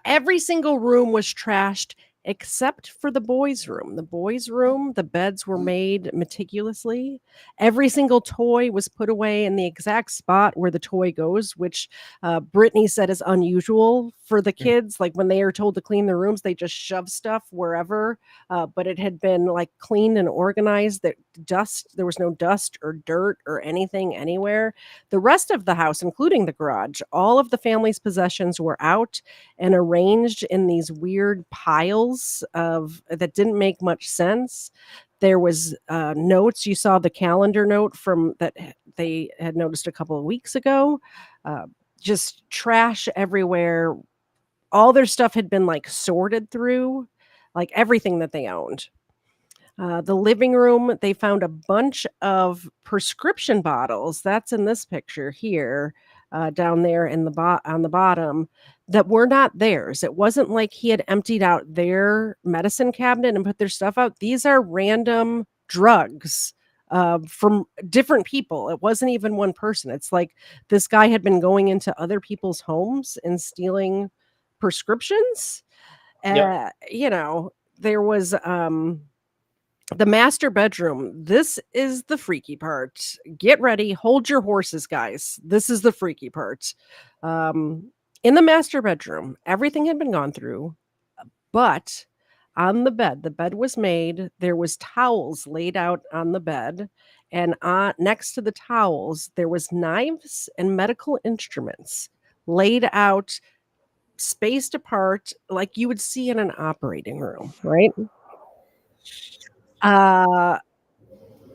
Every single room was trashed except for the boys' room. The boys' room, the beds were made meticulously. Every single toy was put away in the exact spot where the toy goes, which Brittany said is unusual for the kids. Like when they are told to clean their rooms, they just shove stuff wherever. But it had been like cleaned and organized. There was no dust or dirt or anything anywhere. The rest of the house, including the garage, all of the family's possessions were out and arranged in these weird piles of that didn't make much sense. There was notes. You saw the calendar note from that they had noticed a couple of weeks ago. Uh, just trash everywhere. All their stuff had been like sorted through, like everything that they owned. The living room, they found a bunch of prescription bottles. That's in this picture here, down there in on the bottom, that were not theirs. It wasn't like he had emptied out their medicine cabinet and put their stuff out. These are random drugs from different people. It wasn't even one person. It's like this guy had been going into other people's homes and stealing prescriptions. yep, There was the master bedroom. This is the freaky part. Get ready, hold your horses, guys. This is the freaky part. Um, in the master bedroom, everything had been gone through, but on the bed was made. There was towels laid out on the bed, and next to the towels, there was knives and medical instruments laid out, spaced apart, like you would see in an operating room, right? Uh,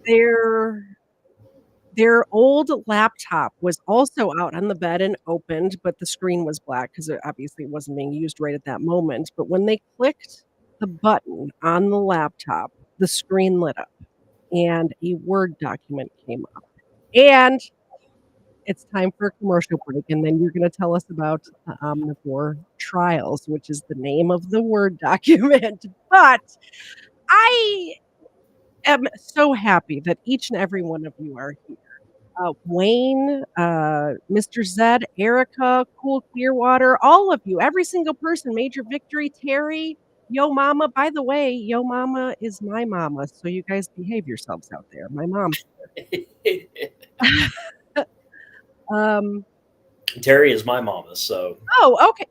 their Their old laptop was also out on the bed and opened, but the screen was black because it obviously wasn't being used right at that moment. But when they clicked the button on the laptop, the screen lit up and a Word document came up. And it's time for a commercial break, and then you're gonna tell us about the Omnivore Trials, which is the name of the Word document. But I am so happy that each and every one of you are here. Wayne, Mr. Zed, Erica, Cool Clearwater, all of you, every single person, Major Victory, Terry, Yo Mama. By the way, Yo Mama is my mama, so you guys behave yourselves out there. My mom's um Terry is my mama, so oh, okay.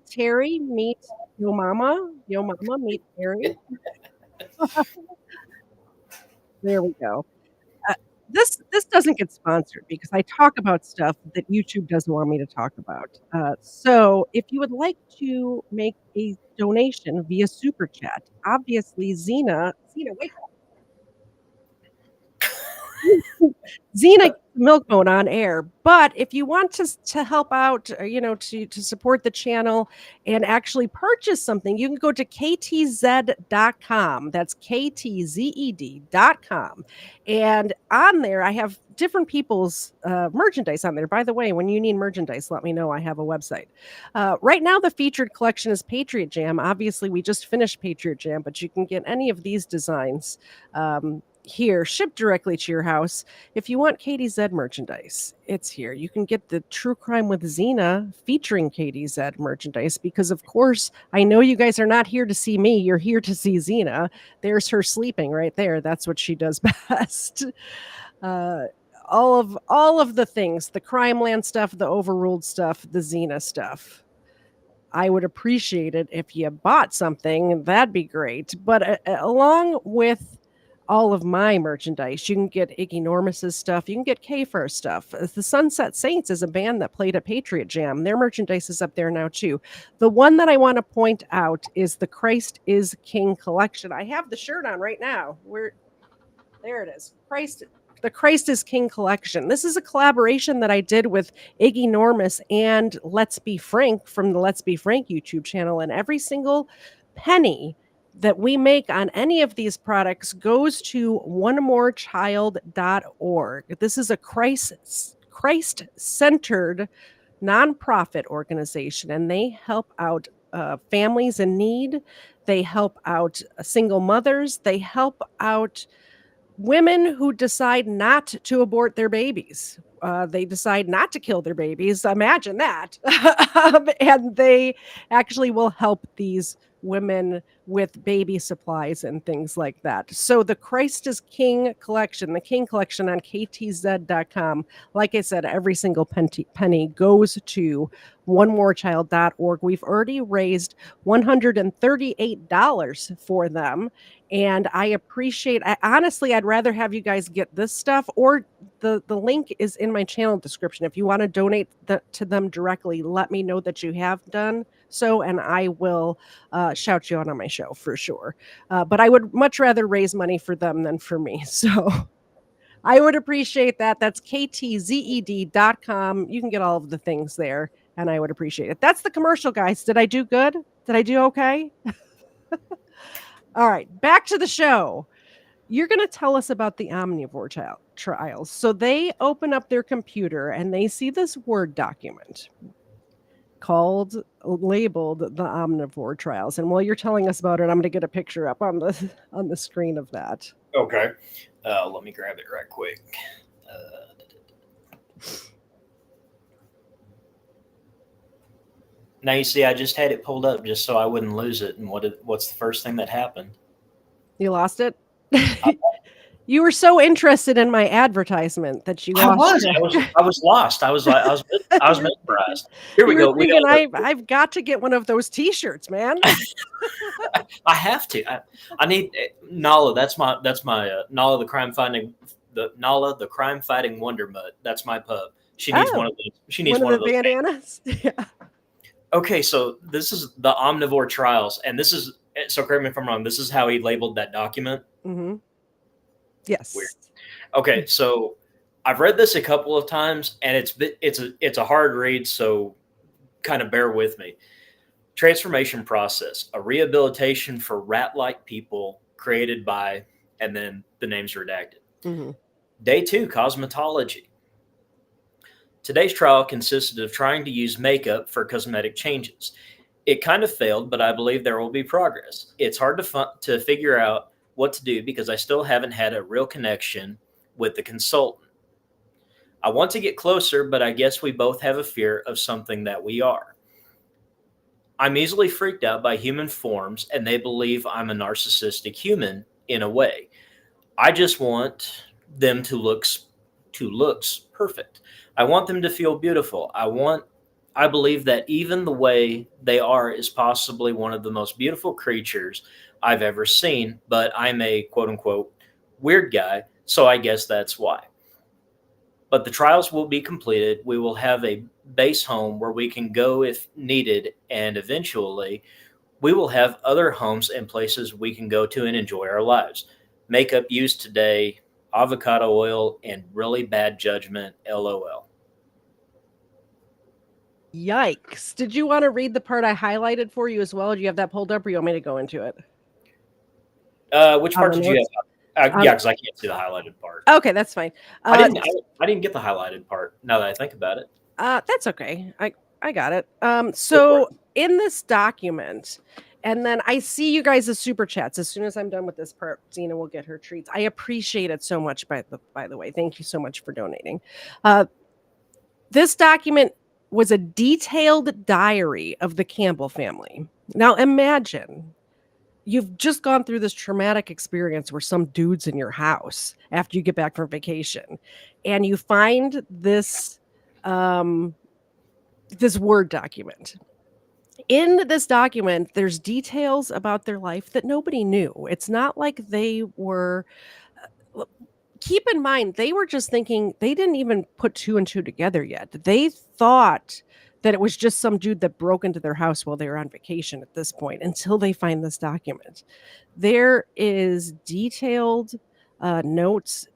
Terry, meet Yo Mama. Yo Mama, meet Terry. There we go. Uh, this doesn't get sponsored because I talk about stuff that YouTube doesn't want me to talk about. So if you would like to make a donation via super chat, obviously Xena, wake up. Xena Milk Bone on air. But if you want to help out, to support the channel and actually purchase something, you can go to ktz.com. That's KTZED.com. And on there, I have different people's merchandise on there. By the way, when you need merchandise, let me know. I have a website. Right now, the featured collection is Patriot Jam. Obviously, we just finished Patriot Jam, but you can get any of these designs here, shipped directly to your house. If you want KDZ merchandise, it's here. You can get the True Crime with Xena featuring KDZ merchandise because, of course, I know you guys are not here to see me. You're here to see Xena. There's her sleeping right there. That's what she does best. All of the things, the Crime Land stuff, the Overruled stuff, the Xena stuff. I would appreciate it if you bought something. That'd be great. But along with all of my merchandise, you can get Iggy Normus's stuff. You can get K-Fur stuff. The Sunset Saints is a band that played at Patriot Jam. Their merchandise is up there now too. The one that I want to point out is the Christ is King collection. I have the shirt on right now. There it is. The Christ is King collection. This is a collaboration that I did with Iggy Normus and Let's Be Frank from the Let's Be Frank YouTube channel. And every single penny that we make on any of these products goes to onemorechild.org. This is a Christ-centered nonprofit organization, and they help out families in need. They help out single mothers. They help out women who decide not to abort their babies. They decide not to kill their babies. Imagine that. And they actually will help these women with baby supplies and things like that. So the Christ is King collection, the King collection on ktz.com. Like I said, every single penny goes to onemorechild.org. We've already raised $138 for them. And I appreciate, honestly, I'd rather have you guys get this stuff, or the link is in my channel description. If you want to donate to them directly, let me know that you have done so, and I will shout you out on my show for sure. But I would much rather raise money for them than for me. So I would appreciate that. That's KTZED.com. You can get all of the things there, and I would appreciate it. That's the commercial, guys. Did I do good? Did I do okay? All right, back to the show. You're going to tell us about the omnivore trials. So they open up their computer and they see this Word document labeled the omnivore trials. And while you're telling us about it, I'm going to get a picture up on the screen of that. Okay. Let me grab it right quick. Now you see, I just had it pulled up just so I wouldn't lose it. And what's the first thing that happened? You lost it? You were so interested in my advertisement that you lost it. I was lost. I was mesmerized. Here we go. I've got to get one of those T-shirts, man. I have to. I need Nala. That's my Nala the crime fighting Wonder Mutt. That's my pup. She needs one of those. She needs one of those bandanas. Yeah. Okay, so this is the omnivore trials, and this is, so correct me if I'm wrong, this is how he labeled that document? Mm-hmm. Yes. Weird. Okay, so I've read this a couple of times, and it's a hard read, so kind of bear with me. Transformation process, a rehabilitation for rat-like people created by, and then the name's redacted. Mm-hmm. Day 2, cosmetology. Today's trial consisted of trying to use makeup for cosmetic changes. It kind of failed, but I believe there will be progress. It's hard to figure out what to do because I still haven't had a real connection with the consultant. I want to get closer, but I guess we both have a fear of something that we are. I'm easily freaked out by human forms, and they believe I'm a narcissistic human in a way. I just want them to looks perfect. I want them to feel beautiful. I believe that even the way they are is possibly one of the most beautiful creatures I've ever seen, but I'm a quote unquote weird guy, so I guess that's why. But the trials will be completed. We will have a base home where we can go if needed, and eventually we will have other homes and places we can go to and enjoy our lives. Makeup used today, avocado oil, and really bad judgment. LOL. Yikes. Did you want to read the part I highlighted for you as well? Do you have that pulled up or you want me to go into it? Which On part the did you notes? have? Yeah, because I can't see the highlighted part. Okay, that's fine. I didn't get the highlighted part. Now that I think about it, That's okay. I got it. Go for So it. in this document, and then I see you guys' super chats. As soon as I'm done with this part, Zena will get her treats. I appreciate it so much. By the way, thank you so much for donating. This document was a detailed diary of the Campbell family. Now imagine you've just gone through this traumatic experience where some dude's in your house after you get back from vacation, and you find this this Word document. In this document, there's details about their life that nobody knew. It's not like they were. Keep in mind, they were just thinking, they didn't even put two and two together yet. They thought that it was just some dude that broke into their house while they were on vacation at this point until they find this document. There is detailed notes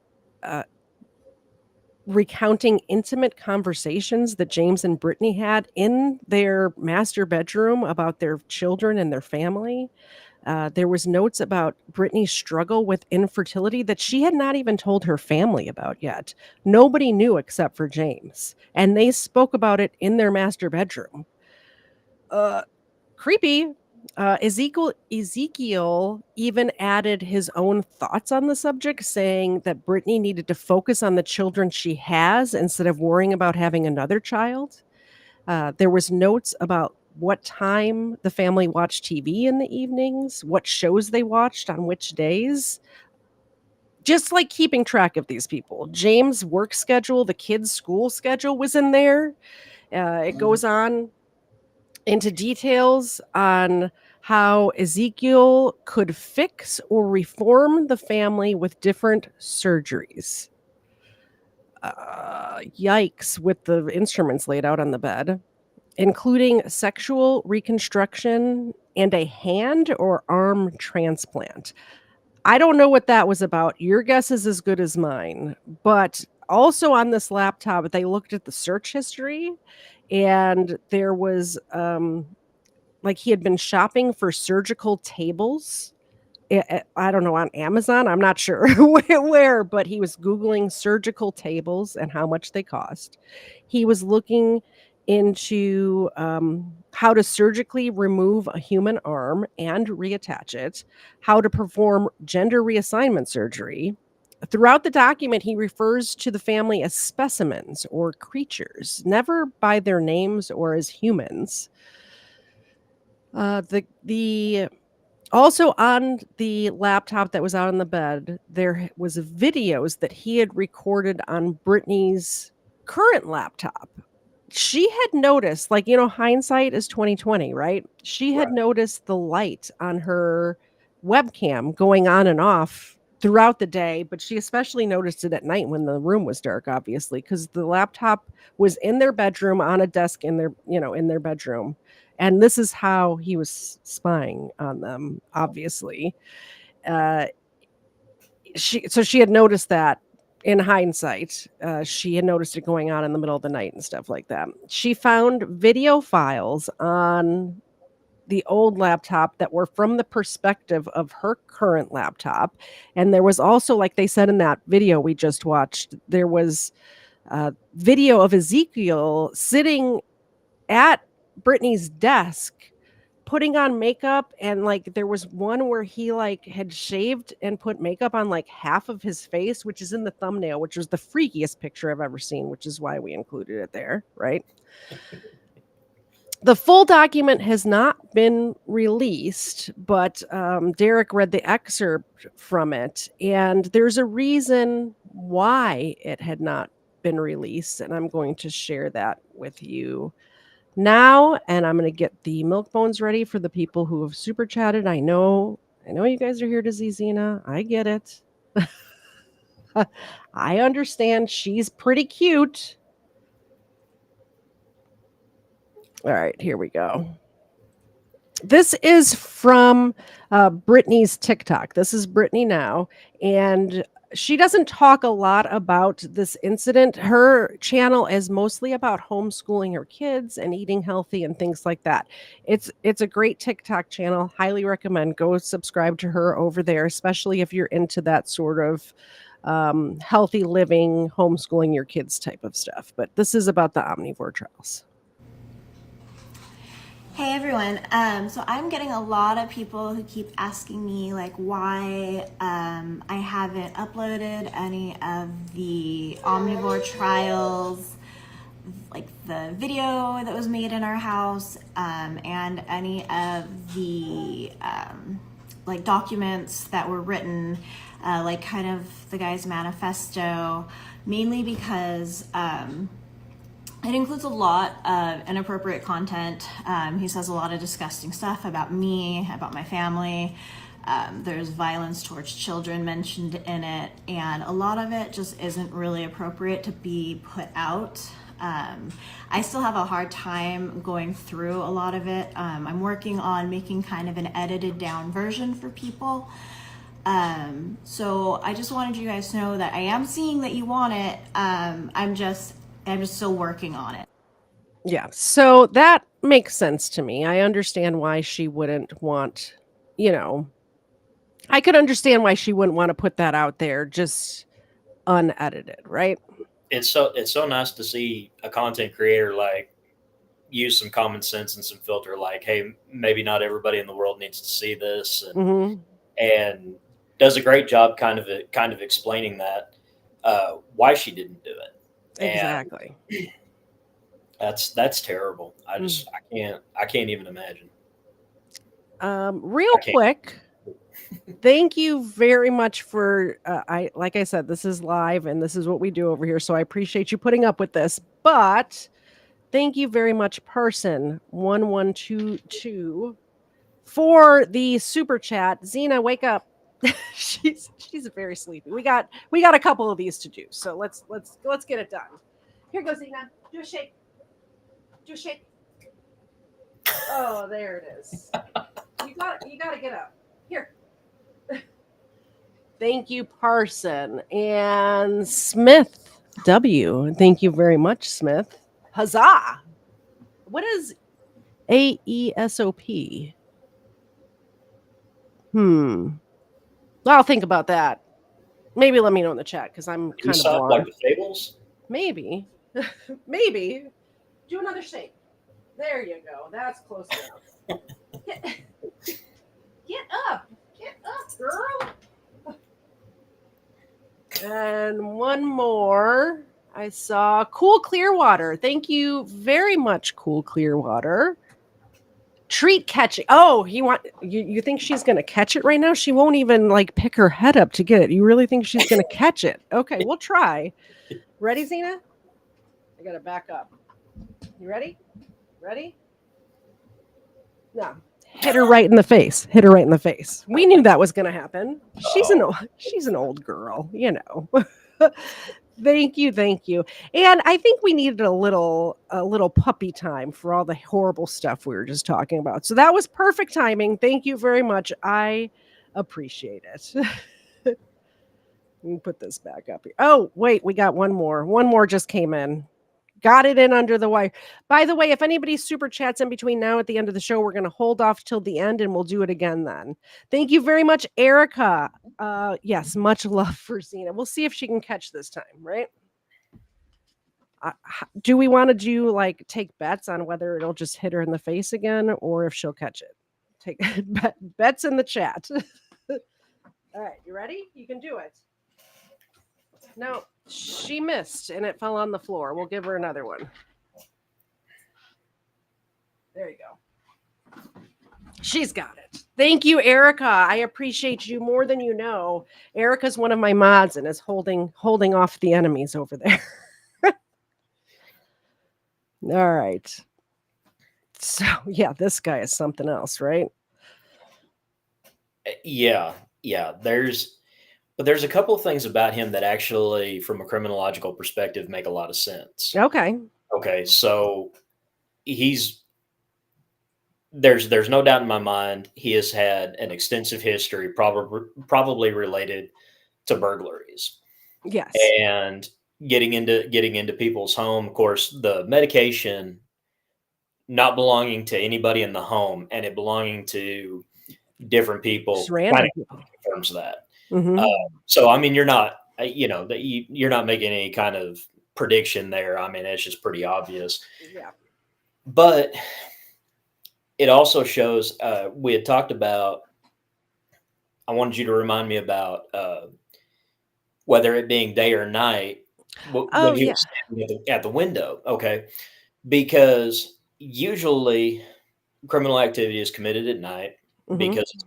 recounting intimate conversations that James and Brittany had in their master bedroom about their children and their family. There was notes about Brittany's struggle with infertility that she had not even told her family about yet. Nobody knew except for James, and they spoke about it in their master bedroom. Creepy. Ezekiel even added his own thoughts on the subject, saying that Brittany needed to focus on the children she has instead of worrying about having another child. There was notes about what time the family watched TV in the evenings, what shows they watched on which days. Just like keeping track of these people. James' work schedule, the kids' school schedule was in there. It goes on into details on how Ezekiel could fix or reform the family with different surgeries. Yikes, with the instruments laid out on the bed, including sexual reconstruction and a hand or arm transplant. I don't know what that was about. Your guess is as good as mine. But also on this laptop, they looked at the search history, and there was like he had been shopping for surgical tables. I don't know, on Amazon. I'm not sure where, but he was Googling surgical tables and how much they cost. He was looking into how to surgically remove a human arm and reattach it, how to perform gender reassignment surgery. Throughout the document, he refers to the family as specimens or creatures, never by their names or as humans. The also on the laptop that was out on the bed, there was videos that he had recorded on Brittany's current laptop. She had noticed, like, hindsight is 2020, right? She had Right. noticed the light on her webcam going on and off throughout the day, but she especially noticed it at night when the room was dark, obviously, because the laptop was in their bedroom on a desk in their bedroom. And this is how he was spying on them, obviously. Uh, she had noticed that in hindsight. She had noticed it going on in the middle of the night and stuff like that. She found video files on the old laptop that were from the perspective of her current laptop. And there was also, like they said in that video we just watched, there was video of Ezekiel sitting at Brittany's desk putting on makeup, and like there was one where he like had shaved and put makeup on like half of his face, which is in the thumbnail, which was the freakiest picture I've ever seen, which is why we included it there, right? The full document has not been released, but Derek read the excerpt from it, and there's a reason why it had not been released, and I'm going to share that with you now. And I'm going to get the milk bones ready for the people who have super chatted. I know you guys are here to see Xena. I get it. I understand. She's pretty cute. All right, here we go. This is from Brittany's TikTok. This is Brittany now, and she doesn't talk a lot about this incident. Her channel is mostly about homeschooling her kids and eating healthy and things like that. It's a great TikTok channel. Highly recommend. Go subscribe to her over there, especially if you're into that sort of healthy living, homeschooling your kids type of stuff. But this is about the omnivore trials. Hey everyone, so I'm getting a lot of people who keep asking me like why I haven't uploaded any of the omnivore trials, like the video that was made in our house, and any of the like documents that were written, like kind of the guy's manifesto, mainly because it includes a lot of inappropriate content. He says a lot of disgusting stuff about me, about my family. There's violence towards children mentioned in it, and a lot of it just isn't really appropriate to be put out. I still have a hard time going through a lot of it. I'm working on making kind of an edited down version for people. So I just wanted you guys to know that I am seeing that you want it. I'm just still working on it. Yeah, so that makes sense to me. I understand why she wouldn't want, I could understand why she wouldn't want to put that out there just unedited, right? It's so nice to see a content creator like use some common sense and some filter. Like, hey, maybe not everybody in the world needs to see this, and does a great job kind of explaining that why she didn't do it. Exactly. And that's terrible. I can't even imagine. Real quick, thank you very much for like I said, this is live and this is what we do over here, so I appreciate you putting up with this. But thank you very much, person 1122, for the super chat. Xena, wake up. she's very sleepy. We got a couple of these to do, so let's get it done. Here goes Xena. Do a shake. Do a shake. Oh, there it is. You gotta get up. Here. Thank you, Parson. And Smith W. Thank you very much, Smith. Huzzah. What is AESOP? I'll think about that. Maybe let me know in the chat because I'm kind of Aesop, blind. like the fables? Maybe. Maybe. Do another shake. There you go. That's close enough. Get up. Get up, girl. And one more. I saw Cool Clearwater. Thank you very much, Cool Clearwater. Treat catching. Oh, you think she's gonna catch it right now? She won't even like pick her head up to get it. You really think she's gonna catch it? Okay, we'll try. Ready, Xena? I gotta back up. You ready? Ready? No. Hit her right in the face. Hit her right in the face. We knew that was gonna happen. She's an old girl, Thank you. And I think we needed a little puppy time for all the horrible stuff we were just talking about. So that was perfect timing. Thank you very much. I appreciate it. Let me put this back up here. Oh, wait, we got one more. One more just came in. Got it in under the wire. By the way, if anybody super chats in between now at the end of the show, we're going to hold off till the end and we'll do it again then. Thank you very much, Erica. Yes, much love for Xena. We'll see if she can catch this time, right? Do we want to do take bets on whether it'll just hit her in the face again or if she'll catch it? Take bets in the chat. All right, you ready? You can do it. No, she missed and it fell on the floor. We'll give her another one. There you go. She's got it. Thank you, Erica. I appreciate you more than you know. Erica's one of my mods and is holding off the enemies over there. All right. So, yeah, this guy is something else, right? Yeah. There's But there's a couple of things about him that actually, from a criminological perspective, make a lot of sense. Okay. Okay, so he's there's no doubt in my mind he has had an extensive history, probably related to burglaries Yes. and getting into people's home. Of course, the medication not belonging to anybody in the home and it belonging to different Just people kind random of people. confirms that. Uh, Mhm. so I mean, you're not, you're not making any kind of prediction there. I mean, it's just pretty obvious. Yeah. But it also shows. We had talked about. I wanted you to remind me about whether it being day or night Oh, when he yeah. was standing at the window. Okay, because usually criminal activity is committed at night Mhm. because it's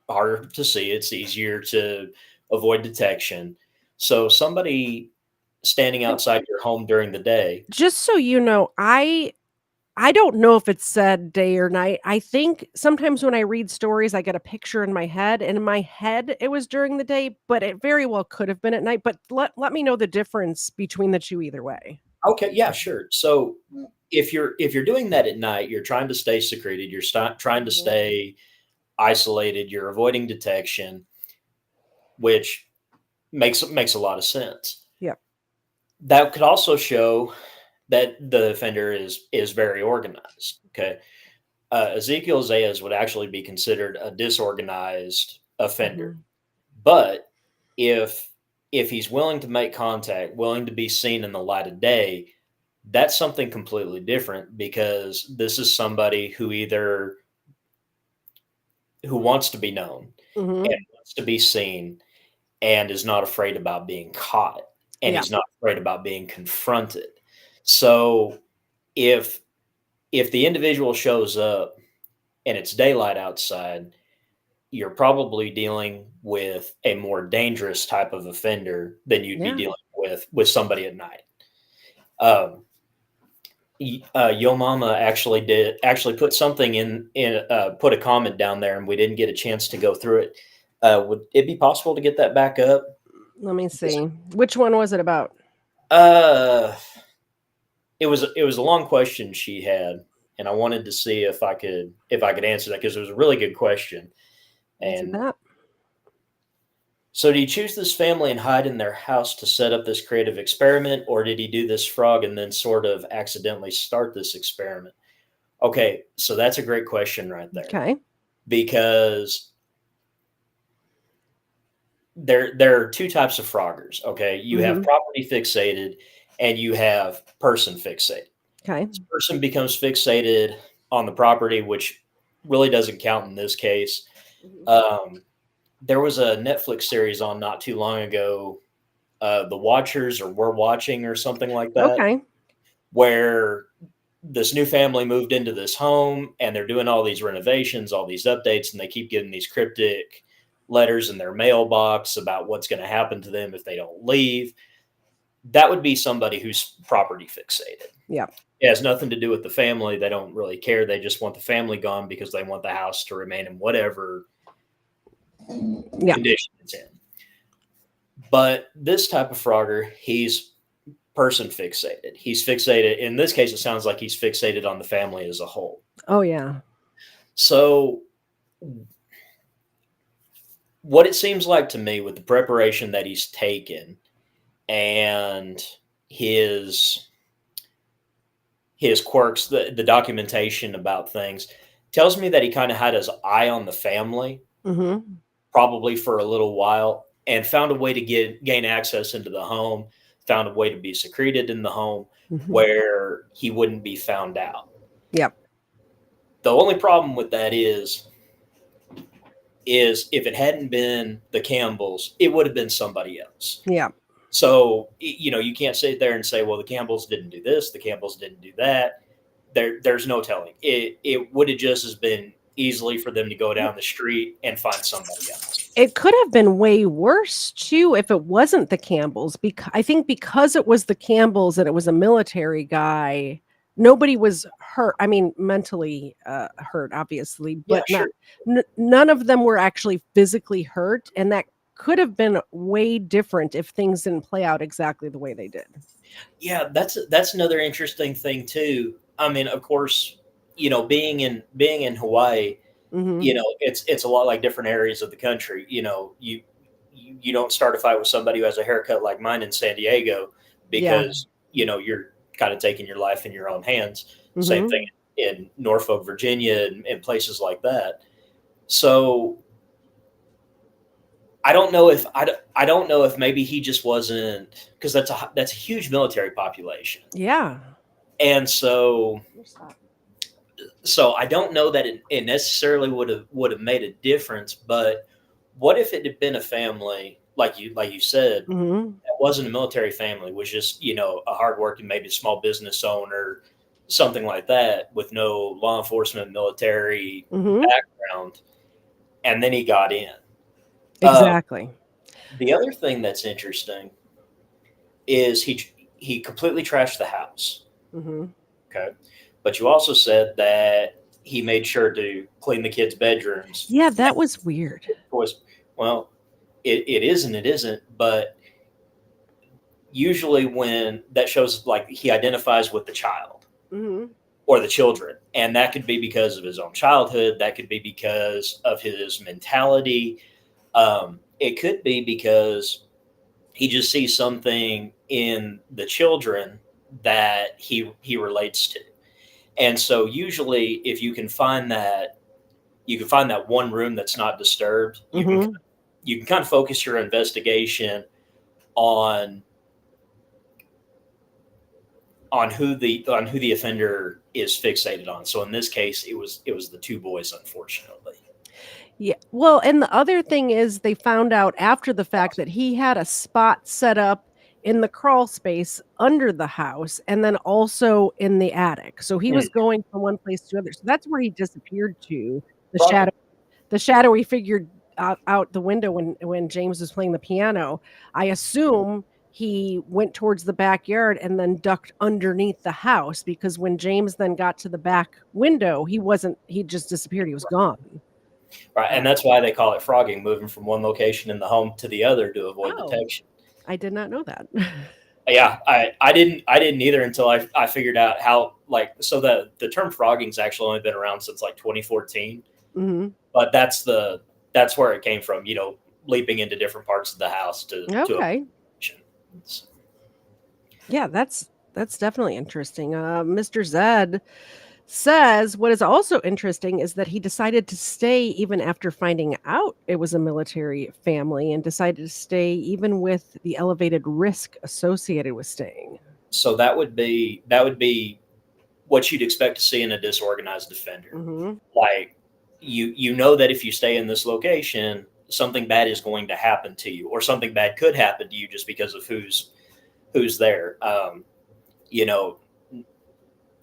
harder to see. It's easier to avoid detection. So somebody standing And outside your home during the day. just so you know, I don't know if it's said day or night. I think sometimes when I read stories, I get a picture in my head, and in my head, it was during the day, but it very well could have been at night, but let me know the difference between the 2 either way. Okay, yeah, sure. So if you're doing that at night, you're trying to stay secreted. You're trying to Mhm. stay isolated. You're avoiding detection, which makes a lot of sense. Yep. That could also show that the offender is very organized. Okay, Ezekiel Zayas would actually be considered a disorganized offender. Mhm. But if if he's willing to make contact, willing to be seen in the light of day, that's something completely different because this is somebody who wants to be known and Mhm. wants to be seen and is not afraid about being caught and Yeah. he's not afraid about being confronted. So if if the individual shows up and it's daylight outside, you're probably dealing with a more dangerous type of offender than you'd be Yeah. dealing with somebody at night. Um, Yo Mama actually put something in put a comment down there, and we didn't get a chance to go through it. Would it be possible to get that back up? Let me see. Which one was it about? Uh, it was a long question she had, and I wanted to see if I could answer that because it was a really good question. Was it And that? so, did he choose this family and hide in their house to set up this creative experiment, or did he do this frog and then sort of accidentally start this experiment? Okay, so that's a great question right there Okay. because there are two types of froggers. Okay, you have Mhm. property fixated and you have person fixated. Okay. This person becomes fixated on the property, which really doesn't count in this case. Mhm. Um, there was a Netflix series on not too long ago, The Watchers or We're Watching or something like that, Okay. where this new family moved into this home and they're doing all these renovations, all these updates, and they keep getting these cryptic letters in their mailbox about what's going to happen to them if they don't leave. That would be somebody who's property fixated. Yeah. It has nothing to do with the family. They don't really care. They just want the family gone because they want the house to remain in whatever Yeah. condition it's in. But this type of frogger, he's person fixated. He's fixated. In this case, it sounds like he's fixated on the family as a whole. Oh, yeah. So, what it seems like to me with the preparation that he's taken and his his quirks, the documentation about things, tells me that he kind of had his eye on the family, Mhm. probably for a little while, and found a way to gain access into the home, found a way to be secreted in the home Mhm. where he wouldn't be found out. Yep. The only problem with that is if it hadn't been the Campbells, it would have been somebody else. Yeah. So, you can't sit there and say, well, the Campbells didn't do this, the Campbells didn't do that. There's no telling. It would have just as been easily for them to go down the street and find somebody else. It could have been way worse too if it wasn't the Campbells. Because I think because it was the Campbells and it was a military guy, nobody was hurt. I mean, mentally hurt, obviously, Yeah, but sure. none of them were actually physically hurt, and that could have been way different if things didn't play out exactly the way they did. Yeah, that's another interesting thing too. I mean, of course, being in Hawaii, Hmm. it's a lot like different areas of the country. You don't start a fight with somebody who has a haircut like mine in San Diego Yeah. because you're kind of taking your life in your own hands. Same thing Hmm. in Norfolk, Virginia, and places like that. So I don't know if maybe he just wasn't, because that's a huge military population, Yeah. and so I don't know that it necessarily would have made a difference. But what if it had been a family like you said, Hmm. that wasn't a military family, was just a hardworking, maybe a small business owner, something like that, with no law enforcement, military Hmm. background, and then he got in. Uh, Exactly. the other thing that's interesting is he completely trashed the house. Hmm. Okay, but you also said that he made sure to clean the kids' bedrooms. Yeah, that was weird. Was well, it is and it isn't, but usually when that shows, like, he identifies with the child Hmm. or the children, and that could be because of his own childhood, that could be because of his mentality, it could be because he just sees something in the children that he relates to. And so usually if you can find that one room that's not disturbed, Hmm. you can kind of focus your investigation on who the offender is fixated on. So in this case, it was the two boys, unfortunately. Yeah. Well, and the other thing is they found out after the fact that he had a spot set up in the crawl space under the house and then also in the attic. So he Mm. was going from one place to another. So that's where he disappeared to. The Froggy. shadow the shadowy figure out the window when James was playing the piano. I assume he went towards the backyard and then ducked underneath the house because when James then got to the back window, he just disappeared. He was gone. Right, Uh, and that's why they call it frogging, moving from one location in the home to the other to avoid oh, detection. I did not know that. Yeah, I didn't either until I figured out how, like, so the term frogging's actually only been around since like 2014, Hmm. but that's where it came from, leaping into different parts of the house to Okay. avoid. Yeah, that's definitely interesting. Mr. Zed says what is also interesting is that he decided to stay even after finding out it was a military family and decided to stay even with the elevated risk associated with staying. So that would be what you'd expect to see in a disorganized offender. Mhm. Like, you know that if you stay in this location, something bad is going to happen to you, or something bad could happen to you just because of who's there. You know,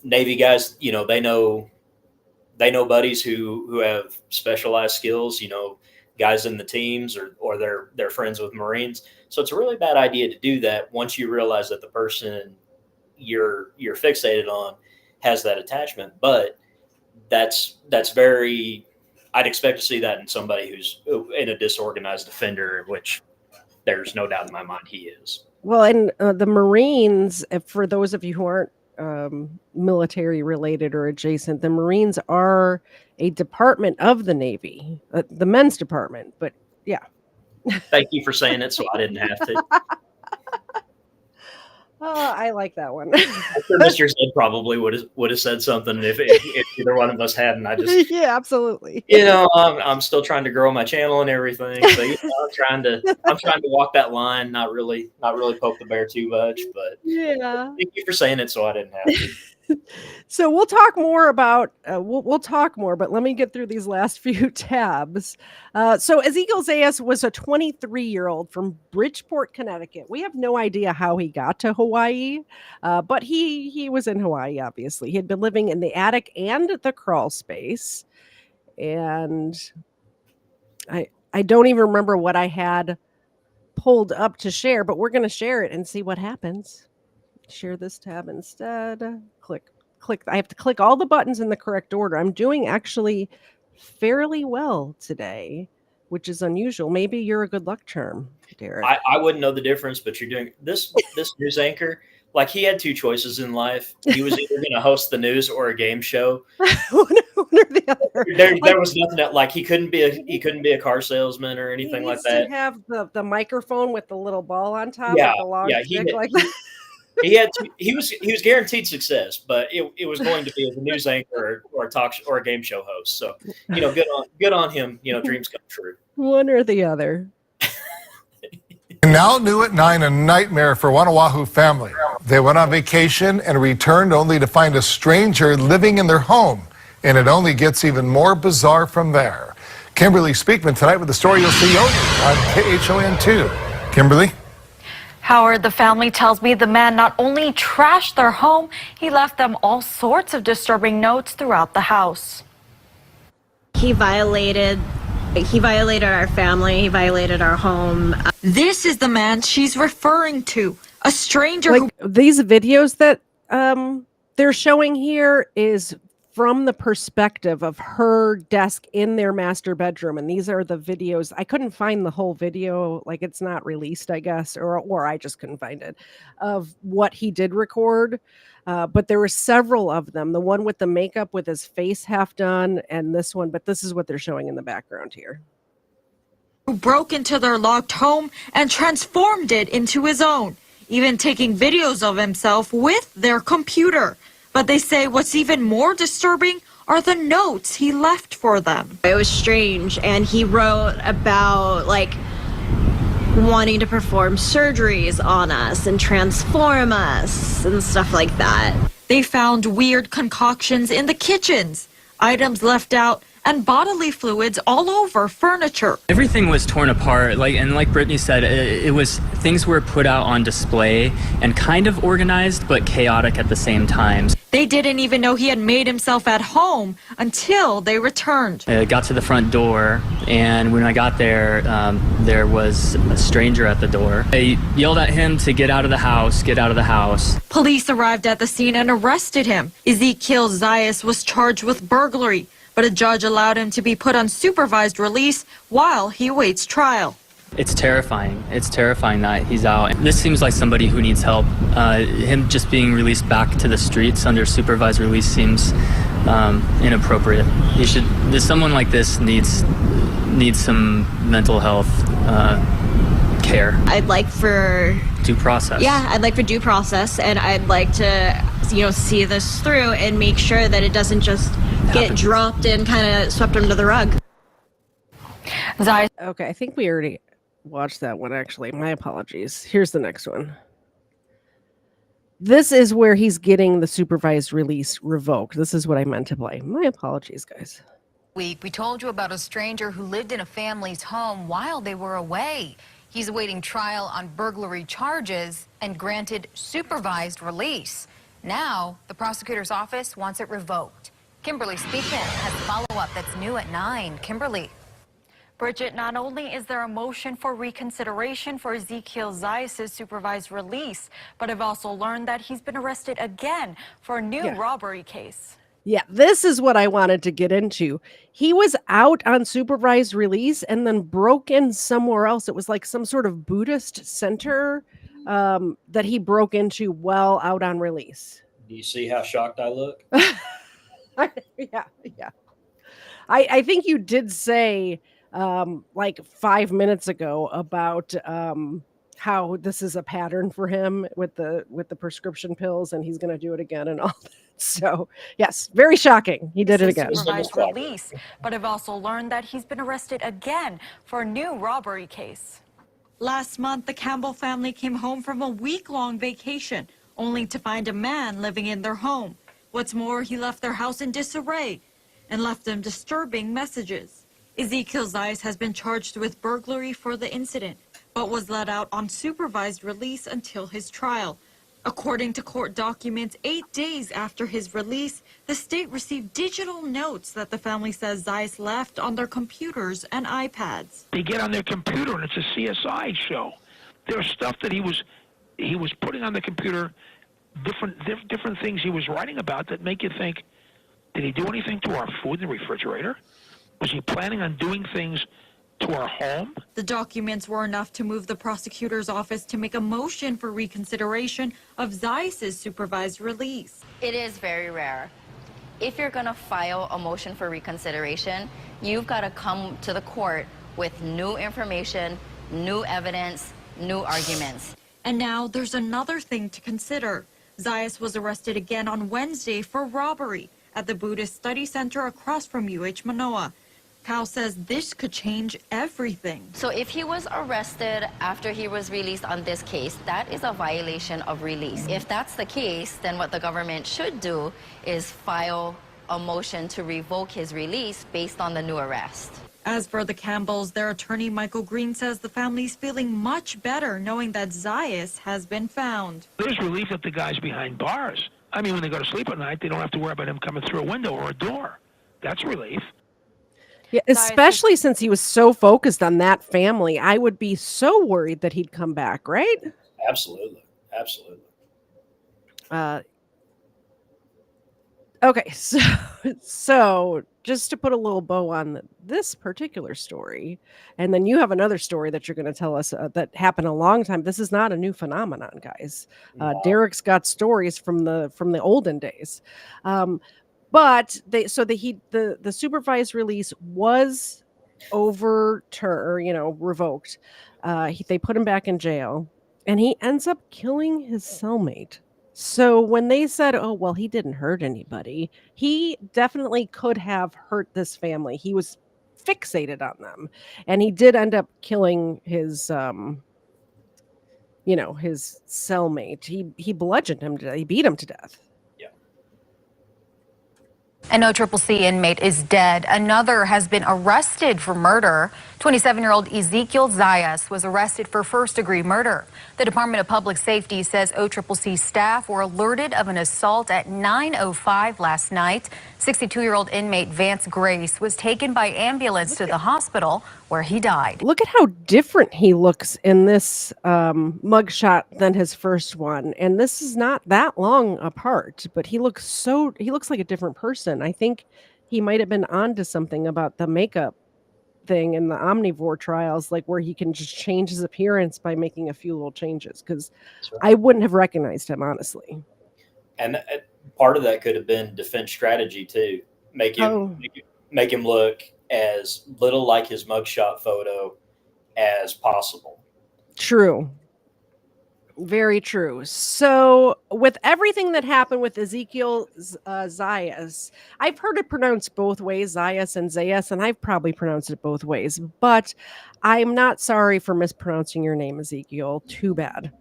Navy guys, they know buddies who have specialized skills. Guys in the teams, or they're friends with Marines. So it's a really bad idea to do that once you realize that the person you're fixated on has that attachment. But that's very, I'd expect to see that in somebody who's in a disorganized offender, which there's no doubt in my mind he is. Well, and the Marines, for those of you who aren't military related or adjacent, the Marines are a department of the Navy, the men's department. But yeah. Thank you for saying it, so I didn't have to. Oh, I like that one. I'm sure Mr. Zed probably would have said something if either one of us hadn't. Yeah, absolutely. I'm still trying to grow my channel and everything, so I'm trying to walk that line, not really poke the bear too much. But Yeah. thank you for saying it, so I didn't have to. So we'll talk more about we'll talk more, but let me get through these last few tabs. So Ezekiel Zayas was a 23-year-old from Bridgeport, Connecticut. We have no idea how he got to Hawaii, but he was in Hawaii. Obviously, he had been living in the attic and the crawl space, and I don't even remember what I had pulled up to share, but we're going to share it and see what happens. Share this tab instead. Click. I have to click all the buttons in the correct order. I'm doing actually fairly well today. which is unusual. Maybe you're a good luck charm, Derek. I wouldn't know the difference, but you're doing this news anchor. Like, he had two choices in life. He was either going to host the news or a game show. One or the other. There was nothing that, like, he couldn't be a car salesman or anything like that. He needs to have the microphone with the little ball on top, Yeah, like a long yeah, stick like that. he was guaranteed success, but it was going to be as a news anchor or a talk show or a game show host. So, good on him. Dreams come true. One or the other. And now new at 9, a nightmare for one Oahu family. They went on vacation and returned only to find a stranger living in their home. And it only gets even more bizarre from there. Kimberly Speakman tonight with the story you'll see only on KHON2. Kimberly? Howard, the family tells me the man not only trashed their home, he left them all sorts of disturbing notes throughout the house. He violated our family. He violated our home. This is the man she's referring to. A stranger Like these videos that they're showing here is from the perspective of her desk in their master bedroom. And these are the videos. I couldn't find the whole video. Like, it's not released, I guess, or I just couldn't find it, of what he did record. But there were several of them. The one with the makeup with his face half done, and this one. But this is what they're showing in the background here. who broke into their locked home and transformed it into his own, even taking videos of himself with their computer. But they say what's even more disturbing are the notes he left for them. It was strange, and he wrote about wanting to perform surgeries on us and transform us and stuff like that. They found weird concoctions in the kitchens, items left out, and bodily fluids all over furniture. Everything was torn apart, like Brittany said, it was, things were put out on display and kind of organized but chaotic at the same time. They didn't even know he had made himself at home until they returned. I got to the front door, and when I got there, there was a stranger at the door. I yelled at him to get out of the house, get out of the house. Police arrived at the scene and arrested him. Ezekiel Zayas was charged with burglary, but a judge allowed him to be put on supervised release while he awaits trial. It's terrifying. It's terrifying that he's out. This seems like somebody who needs help. Him just being released back to the streets under supervised release seems inappropriate. Someone like this needs some mental health care. I'd like for due process. Yeah, I'd like for due process, and I'd like to, see this through and make sure that it doesn't just get dropped and kind of swept under the rug. Okay, I think we already watched that one, actually. My apologies. Here's the next one. This is where he's getting the supervised release revoked. This is what I meant to play. My apologies, guys. We told you about a stranger who lived in a family's home while they were away. He's awaiting trial on burglary charges and granted supervised release. Now, the prosecutor's office wants it revoked. Kimberly Speakman has follow-up that's new at 9. Kimberly. Bridget, not only is there a motion for reconsideration for Ezekiel Zayas' supervised release, but I've also learned that he's been arrested again for a new robbery case. Yeah, this is what I wanted to get into. He was out on supervised release and then broke in somewhere else. It was like some sort of Buddhist center that he broke into while out on release. Do you see how shocked I look? Yeah. I think you did say 5 minutes ago about how this is a pattern for him with the prescription pills, and he's going to do it again and all that. So yes, very shocking. He did it again. Supervised release, but I've also learned that he's been arrested again for a new robbery case. Last month, the Campbell family came home from a week-long vacation, only to find a man living in their home. What's more, he left their house in disarray and left them disturbing messages. Ezekiel Zayas has been charged with burglary for the incident, but was let out on supervised release until his trial. According to court documents, 8 days after his release, the state received digital notes that the family says Zayas left on their computers and iPads. They get on their computer and it's a CSI show. There's stuff that he was putting on the computer, different things he was writing about that make you think, did he do anything to our food in the refrigerator? Was he planning on doing things to our home? The documents were enough to move the prosecutor's office to make a motion for reconsideration of Zayas's supervised release. It is very rare. If you're going to file a motion for reconsideration, you've got to come to the court with new information, new evidence, new arguments. And now there's another thing to consider. Zayas was arrested again on Wednesday for robbery at the Buddhist Study Center across from UH Manoa. Cal says this could change everything. So if he was arrested after he was released on this case, that is a violation of release. If that's the case, then what the government should do is file a motion to revoke his release based on the new arrest. As for the Campbells, their attorney Michael Green says the family's feeling much better knowing that Zayas has been found. There's relief that the guy's behind bars. I mean, when they go to sleep at night, they don't have to worry about him coming through a window or a door. That's relief. Yeah, especially since he was so focused on that family. I would be so worried that he'd come back, right? Absolutely. Absolutely. Okay, so just to put a little bow on this particular story, and then you have another story that you're going to tell us that happened a long time. This is not a new phenomenon, guys. Derek's got stories from the olden days. But the supervised release was overturned, revoked. They put him back in jail, and he ends up killing his cellmate. So when they said, "Oh, well, he didn't hurt anybody," he definitely could have hurt this family. He was fixated on them, and he did end up killing his his cellmate. He bludgeoned him to death. He beat him to death. An OCCC inmate is dead. Another has been arrested for murder. 27-year-old Ezekiel Zayas was arrested for first-degree murder. The Department of Public Safety says OCCC staff were alerted of an assault at 9:05 last night. 62-year-old inmate Vance Grace was taken by ambulance to the hospital where he died. Look at how different he looks in this mugshot than his first one. And this is not that long apart, but he looks like a different person. I think he might have been onto something about the makeup thing in the omnivore trials, like where he can just change his appearance by making a few little changes, because I wouldn't have recognized him, honestly. And part of that could have been defense strategy too. Make him look as little like his mugshot photo as possible. True. Very true. So with everything that happened with Ezekiel Zayas, I've heard it pronounced both ways, Zayas and Zayas, and I've probably pronounced it both ways, but I'm not sorry for mispronouncing your name, Ezekiel. Too bad.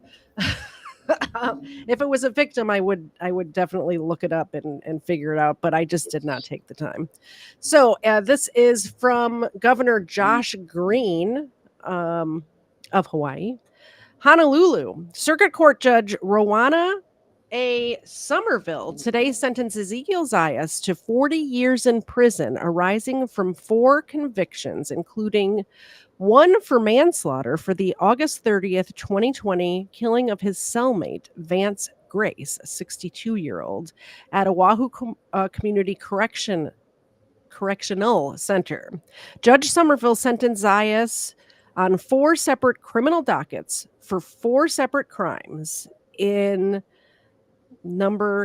If it was a victim, I would definitely look it up and figure it out, but I just did not take the time. So this is from Governor Josh Green of Hawaii. Honolulu, Circuit Court Judge Rowana A. Somerville today sentenced Ezekiel Zayas to 40 years in prison arising from 4 convictions, including one for manslaughter for the August 30th, 2020 killing of his cellmate, Vance Grace, a 62-year-old, at Oahu Community Correctional Center. Judge Somerville sentenced Zayas on 4 separate criminal dockets for 4 separate crimes in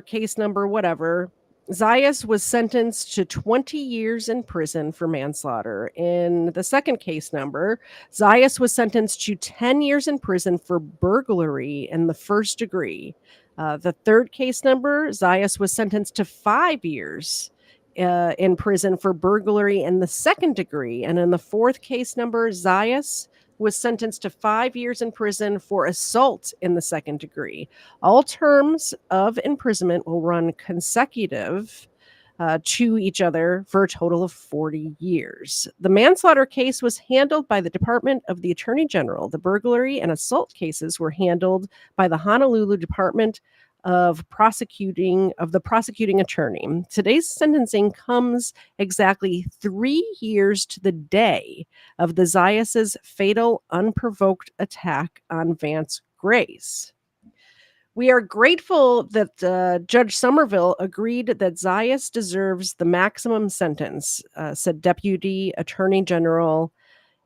case number whatever. Zayas was sentenced to 20 years in prison for manslaughter. In the second case number, Zayas was sentenced to 10 years in prison for burglary in the first degree. The third case number, Zayas was sentenced to 5 years in prison for burglary in the second degree. And in the fourth case number, Zayas was sentenced to 5 years in prison for assault in the second degree. All terms of imprisonment will run consecutive to each other for a total of 40 years. The manslaughter case was handled by the Department of the Attorney General. The burglary and assault cases were handled by the Honolulu Department of the prosecuting attorney. Today's sentencing comes exactly 3 years to the day of the Zayas' fatal unprovoked attack on Vance Grace. We are grateful that Judge Somerville agreed that Zayas deserves the maximum sentence, said Deputy Attorney General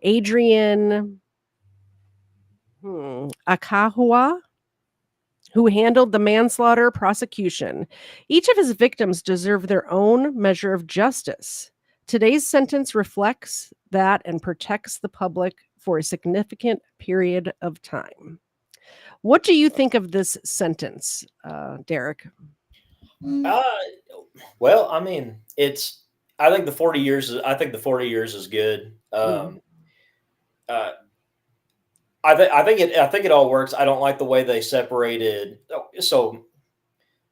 Adrian Akahua, who handled the manslaughter prosecution. Each of his victims deserve their own measure of justice. Today's sentence reflects that and protects the public for a significant period of time. What do you think of this sentence, Derek? Well, I mean, I think the 40 years. I think the 40 years is good. Uh, I think it all works. I don't like the way they separated. So,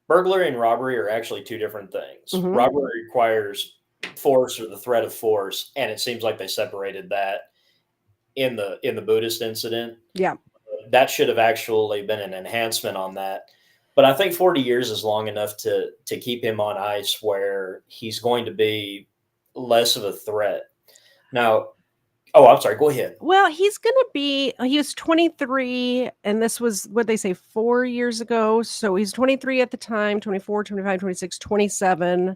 burglary and robbery are actually two different things. Mhm. Robbery requires force or the threat of force, and it seems like they separated that in the Buddhist incident. Yeah. That should have actually been an enhancement on that. But I think 40 years is long enough to keep him on ice where he's going to be less of a threat. Now, oh, I'm sorry. Go ahead. Well, he was 23, and this was what they say 4 years ago. So he's 23 at the time, 24, 25, 26, 27,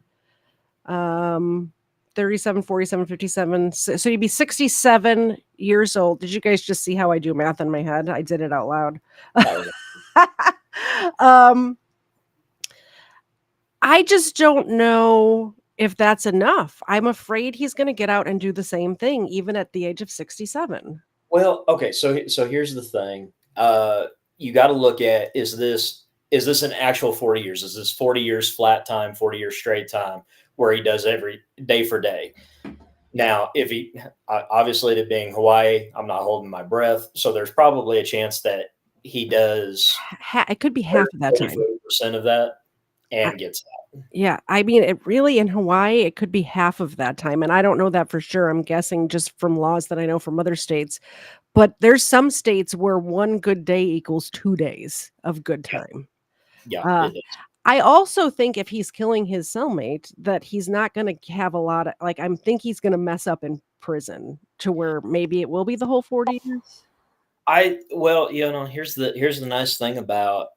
37, 47, 57. So he'd be 67 years old. Did you guys just see how I do math in my head? I did it out loud. I just don't know if that's enough. I'm afraid he's going to get out and do the same thing, even at the age of 67. Well, okay. So here's the thing. You got to look at, is this an actual 40 years? Is this 40 years flat time, 40 years straight time, where he does every day for day? Now, if he obviously, it being Hawaii, I'm not holding my breath. So there's probably a chance that he does. It could be half of that time. 40% of that and gets out. Yeah, I mean, it really in Hawaii, it could be half of that time, and I don't know that for sure. I'm guessing just from laws that I know from other states. But there's some states where one good day equals 2 days of good time. Yeah. I also think if he's killing his cellmate, that he's not going to have a lot of I think he's going to mess up in prison to where maybe it will be the whole 40 years. Here's the nice thing about,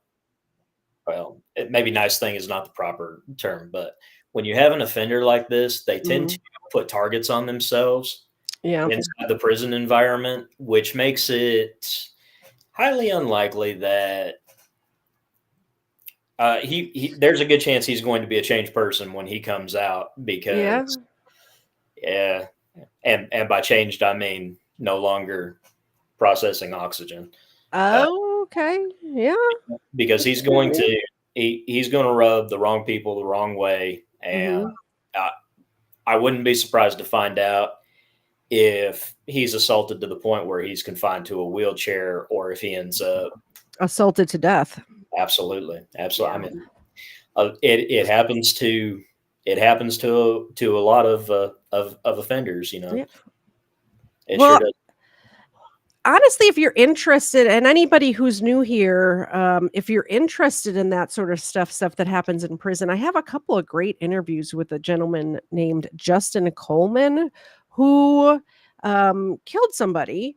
maybe nice thing is not the proper term, but when you have an offender like this, they tend to put targets on themselves inside the prison environment, which makes it highly unlikely that there's a good chance he's going to be a changed person when he comes out, because and by changed I mean no longer processing oxygen. Oh, okay. Yeah. Because he's going to rub the wrong people the wrong way, and I wouldn't be surprised to find out if he's assaulted to the point where he's confined to a wheelchair, or if he ends up assaulted to death. Absolutely. I mean, it happens to a lot of offenders, you know. Yeah. Sure does. Honestly, if you're interested, and anybody who's new here, if you're interested in that sort of stuff that happens in prison, I have a couple of great interviews with a gentleman named Justin Coleman, who killed somebody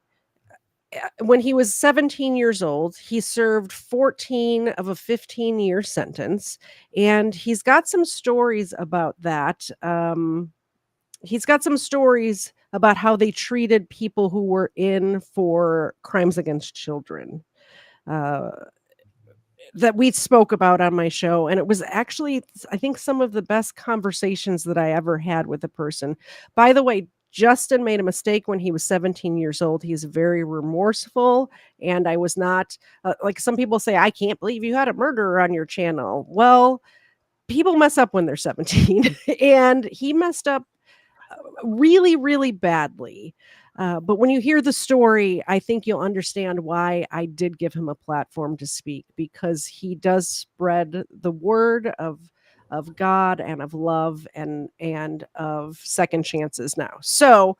when he was 17 years old. He served 14 of a 15-year sentence, and he's got some stories about that. He's got some stories about how they treated people who were in for crimes against children that we spoke about on my show. And it was actually, I think, some of the best conversations that I ever had with a person. By the way, Justin made a mistake when he was 17 years old. He's very remorseful. And I was not, like some people say, I can't believe you had a murderer on your channel. Well, people mess up when they're 17. And he messed up really, really badly. But when you hear the story, I think you'll understand why I did give him a platform to speak, because he does spread the word of God and of love and of second chances now. So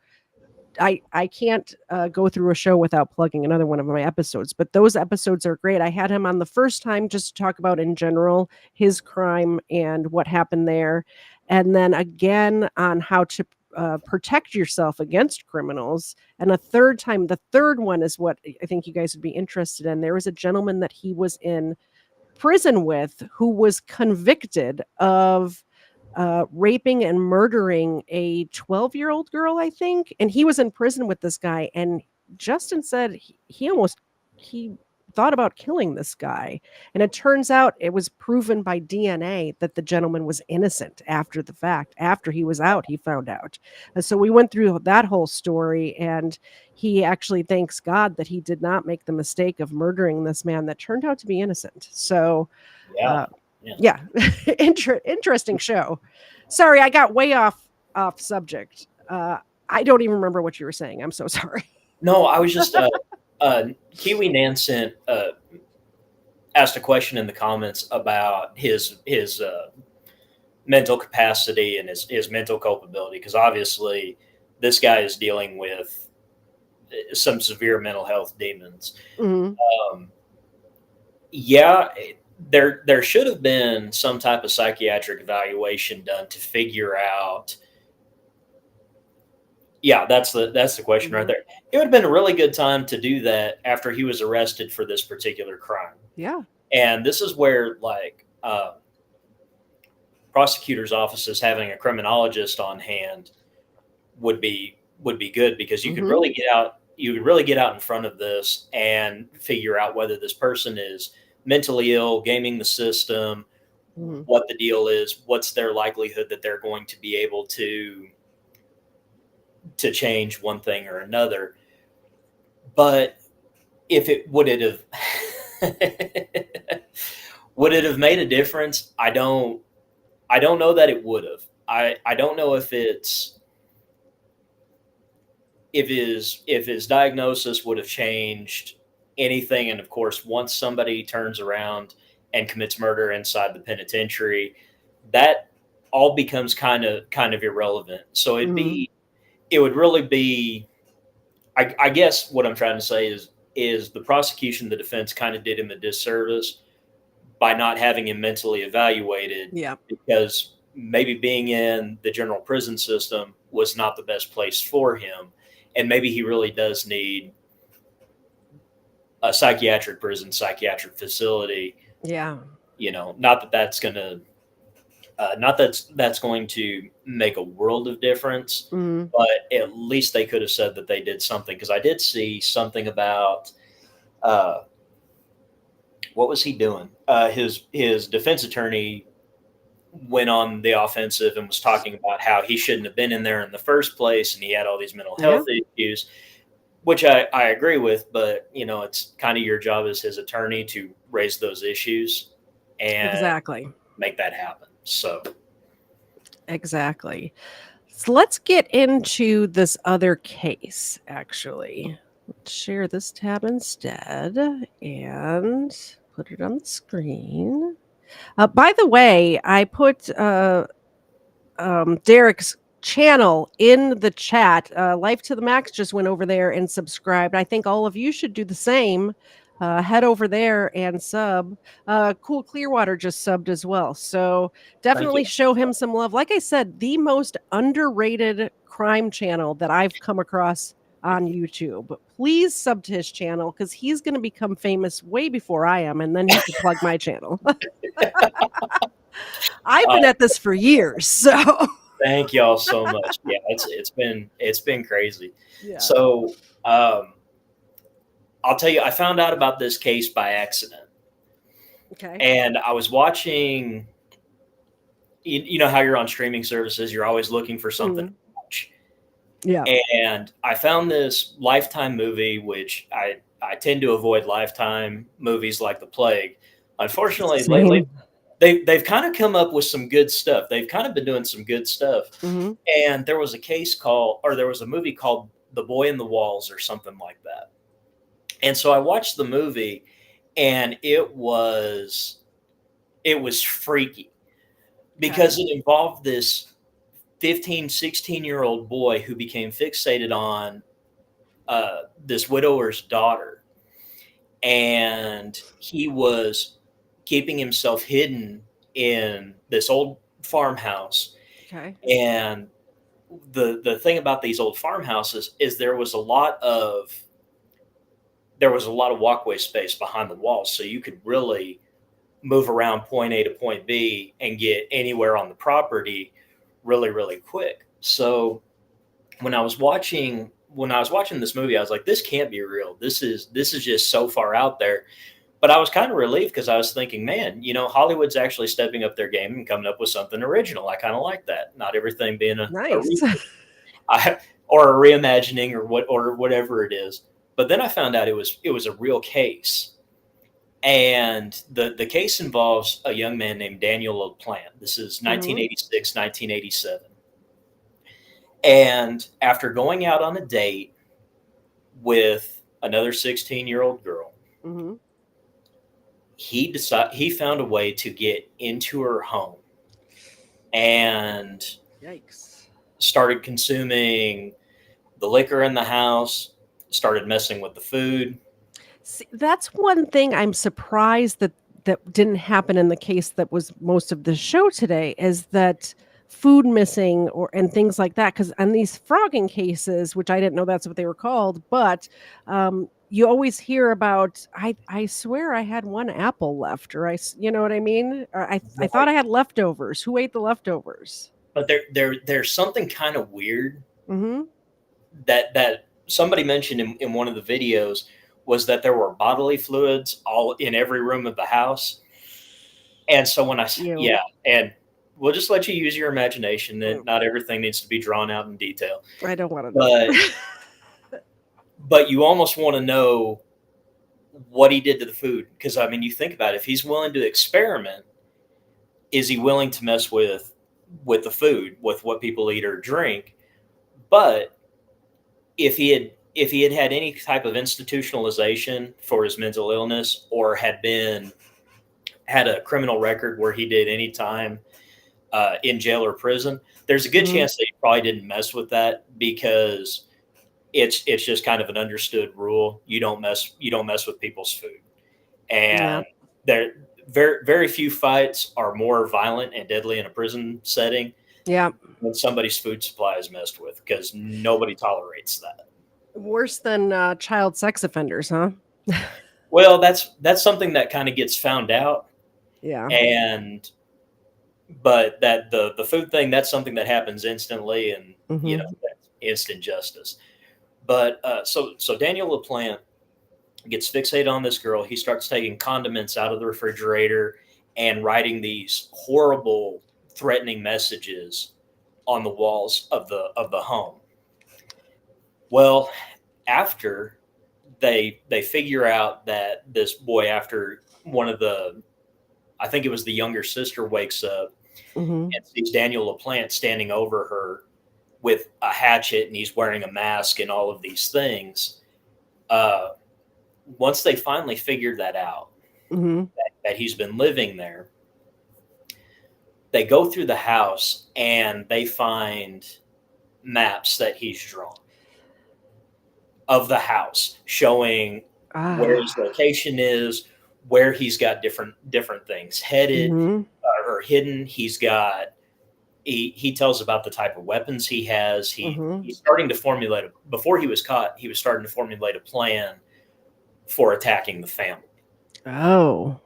I can't go through a show without plugging another one of my episodes, but those episodes are great. I had him on the first time just to talk about in general his crime and what happened there, and then again on how to protect yourself against criminals. And a third time, the third one is what I think you guys would be interested in. There was a gentleman that he was in prison with who was convicted of raping and murdering a 12-year-old girl, I think, and he was in prison with this guy, and Justin said he thought about killing this guy, and it turns out it was proven by DNA that the gentleman was innocent after the fact. After he was out, he found out. And so we went through that whole story, and he actually thanks God that he did not make the mistake of murdering this man that turned out to be innocent. So, Yeah. uh, yeah, interesting show. Sorry, I got way off subject. I don't even remember what you were saying. I'm so sorry. No, I was just Kiwi Nansen asked a question in the comments about his mental capacity and his mental culpability, because obviously this guy is dealing with some severe mental health demons. Mhm. Yeah, there should have been some type of psychiatric evaluation done to figure out. Yeah, that's the question right Mhm. there. It would have been a really good time to do that after he was arrested for this particular crime. Yeah. And this is where, like, prosecutors' offices having a criminologist on hand would be good, because you could Mhm. really get out in front of this and figure out whether this person is mentally ill, gaming the system, Mhm. what the deal is, what's their likelihood that they're going to be able to change one thing or another. But if it would it have would it have made a difference? I don't know that it would have. I don't know if if his diagnosis would have changed anything. And of course, once somebody turns around and commits murder inside the penitentiary, that all becomes kind of irrelevant. So Mhm. it would really be, I guess what I'm trying to say is the prosecution, the defense kind of did him a disservice by not having him mentally evaluated, Yeah. because maybe being in the general prison system was not the best place for him. And maybe he really does need a psychiatric prison, psychiatric facility. Yeah. Not that that's going to, not that's going to make a world of difference, Mhm. but at least they could have said that they did something. Because I did see something about, uh, what was he doing? His defense attorney went on the offensive and was talking about how he shouldn't have been in there in the first place, and he had all these mental Yeah. health issues, which I agree with. But it's kind of your job as his attorney to raise those issues and Exactly. make that happen. So Exactly. So let's get into this other case, actually. Let's share this tab instead and put it on the screen. By the way, I put Derek's channel in the chat. Life to the Max just went over there and subscribed. I think all of you should do the same. Head over there and sub. Cool Clearwater just subbed as well. So thank you. definitely show him some love. Like I said, the most underrated crime channel that I've come across on YouTube. Please sub to his channel, because he's going to become famous way before I am, and then he could plug my channel. I've been at this for years, so Thank y'all so much. Yeah, it's been crazy. yeah. So I'll tell you, I found out about this case by accident, Okay. and I was watching. You know how you're on streaming services, you're always looking for something to watch. Yeah. And I found this Lifetime movie, which I tend to avoid Lifetime movies like the plague. Unfortunately, lately Same. they've kind of come up with some good stuff. They've kind of been doing some good stuff. Mhm. And there was there was a movie called The Boy in the Walls or something like that. And so I watched the movie, and it was freaky, because it involved this 15, 16-year-old boy who became fixated on this widower's daughter. And he was keeping himself hidden in this old farmhouse. Okay. And the thing about these old farmhouses is there was a lot of walkway space behind the walls, so you could really move around point A to point B and get anywhere on the property really, really quick. So when I was watching this movie, I was like, this can't be real. This is just so far out there. But I was kind of relieved because I was thinking, man, Hollywood's actually stepping up their game and coming up with something original. I kind of like that. Not everything being a Nice. or a reimagining or whatever it is. But then I found out it was a real case. And the case involves a young man named Daniel LaPlante. This is 1986, 1987. And after going out on a date with another 16-year-old girl, he found a way to get into her home and Yikes. started consuming the liquor in the house, started messing with the food. See, that's one thing I'm surprised that didn't happen in the case that was most of the show today, is that food missing and things like that. Because on these Phrogging cases, which I didn't know that's what they were called, but you always hear about, I swear I had one apple left, or you know what I mean? Or I thought I had leftovers. Who ate the leftovers? But there's something kind of weird Mm-hmm. that somebody mentioned in one of the videos, was that there were bodily fluids all in every room of the house. And so when and we'll just let you use your imagination, that not everything needs to be drawn out in detail. I don't want to know. But you almost want to know what he did to the food. Because, I mean, you think about it, if he's willing to experiment, is he willing to mess with the food, with what people eat or drink? But if he had had any type of institutionalization for his mental illness, or had a criminal record where he did any time in jail or prison, there's a good chance that he probably didn't mess with that, because it's just kind of an understood rule. You don't mess with people's food. And there very, very few fights are more violent and deadly in a prison setting when somebody's food supply is messed with, because nobody tolerates that. Worse than child sex offenders, huh? Well, that's something that kind of gets found out. Yeah. But that the food thing, that's something that happens instantly, and that's instant justice. But so Daniel LaPlante gets fixated on this girl. He starts taking condiments out of the refrigerator and writing these horrible, threatening messages on the walls of the home. Well, after they figure out that this boy, after one of I think it was the younger sister, wakes up and sees Daniel LaPlante standing over her with a hatchet, and he's wearing a mask and all of these things. Once they finally figured that out, that he's been living there, they go through the house and they find maps that he's drawn of the house, showing where his location is, where he's got different things headed or hidden. He's got, he tells about the type of weapons he has. He's starting to formulate before he was caught, he was starting to formulate a plan for attacking the family. Oh,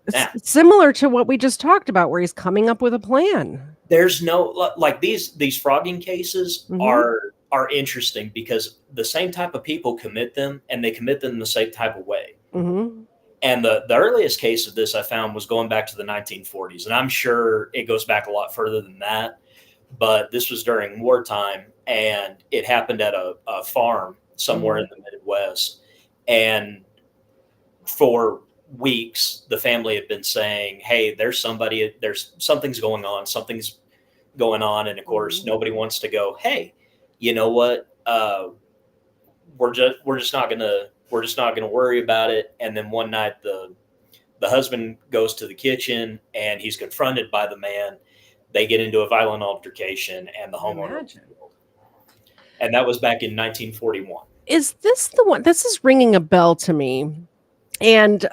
it's similar to what we just talked about, where he's coming up with a plan. There's no, like, these Phrogging cases are interesting, because the same type of people commit them, and they commit them the same type of way. And the earliest case of this I found was going back to the 1940s, and I'm sure it goes back a lot further than that. But this was during wartime, and it happened at a farm somewhere in the Midwest. And for weeks, the family had been saying, "Hey, there's something's going on," and of course, nobody wants to go, "Hey, you know what? We're just not gonna worry about it." And then one night, the husband goes to the kitchen and he's confronted by the man. They get into a violent altercation, and the homeowner was killed. And that was back in 1941. Is this the one? This is ringing a bell to me. And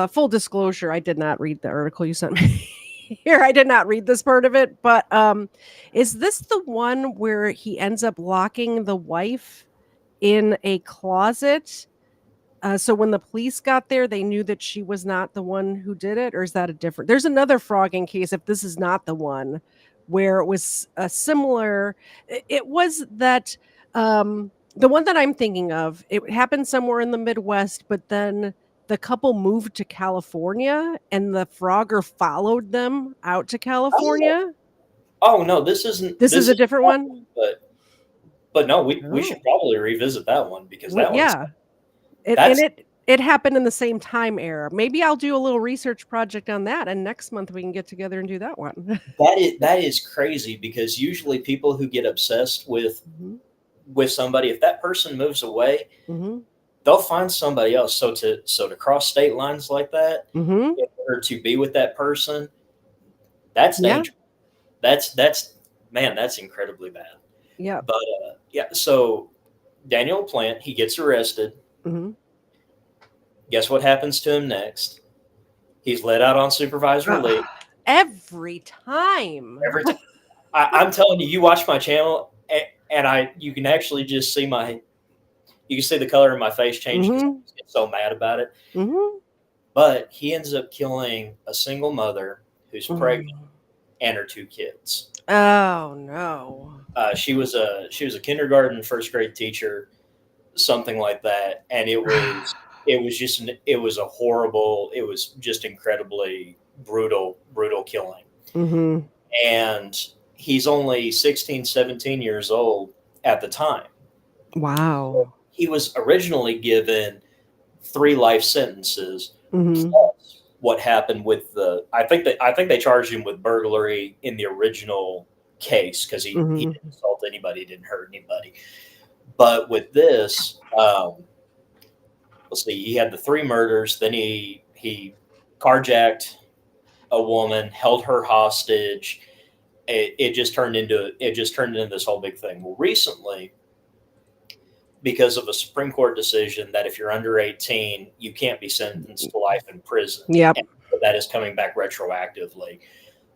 full disclosure, I did not read the article you sent me here. I did not read this part of it. But is this the one where he ends up locking the wife in a closet So when the police got there, they knew that she was not the one who did it, or is that a different? There's another Phrogging case, if this is not the one, where it was a similar. It was that the one that I'm thinking of. It happened somewhere in the Midwest, but then the couple moved to California, and the Frogger followed them out to California. Oh no, this isn't. This is a Is different one. But no, we Oh. should probably revisit that one because Well, that one's yeah. that's It happened in the same time era. Maybe I'll do a little research project on that, and next month we can get together and do that one. that is crazy because usually people who get obsessed with Mhm. somebody, if that person moves away, Mhm. they'll find somebody else. So to cross state lines like that, Mhm. in order to be with that person, that's Yeah. dangerous. That's man, that's incredibly bad. Yeah. But yeah, so Daniel Plant, he gets arrested. Mhm. Guess what happens to him next? He's let out on supervised release. Every time. Every time. I'm telling you, you watch my channel, and you can actually just see you can see the color in my face change because I just get so mad about it. Mhm. But he ends up killing a single mother who's pregnant and her 2 kids. Oh no. She was a kindergarten, first grade teacher, something like that, and it was a horrible. It was just incredibly brutal killing. Mhm. And he's only 16, 17 years old at the time. Wow. He was originally given 3 life sentences. Mhm. Plus what happened with I think they charged him with burglary in the original case because he Mhm. didn't assault anybody, didn't hurt anybody. But with this, let's see, he had the 3 murders. Then he carjacked a woman, held her hostage. It just turned into this whole big thing. Well, recently, because of a Supreme Court decision that if you're under 18, you can't be sentenced to life in prison. Yep. And that is coming back retroactively.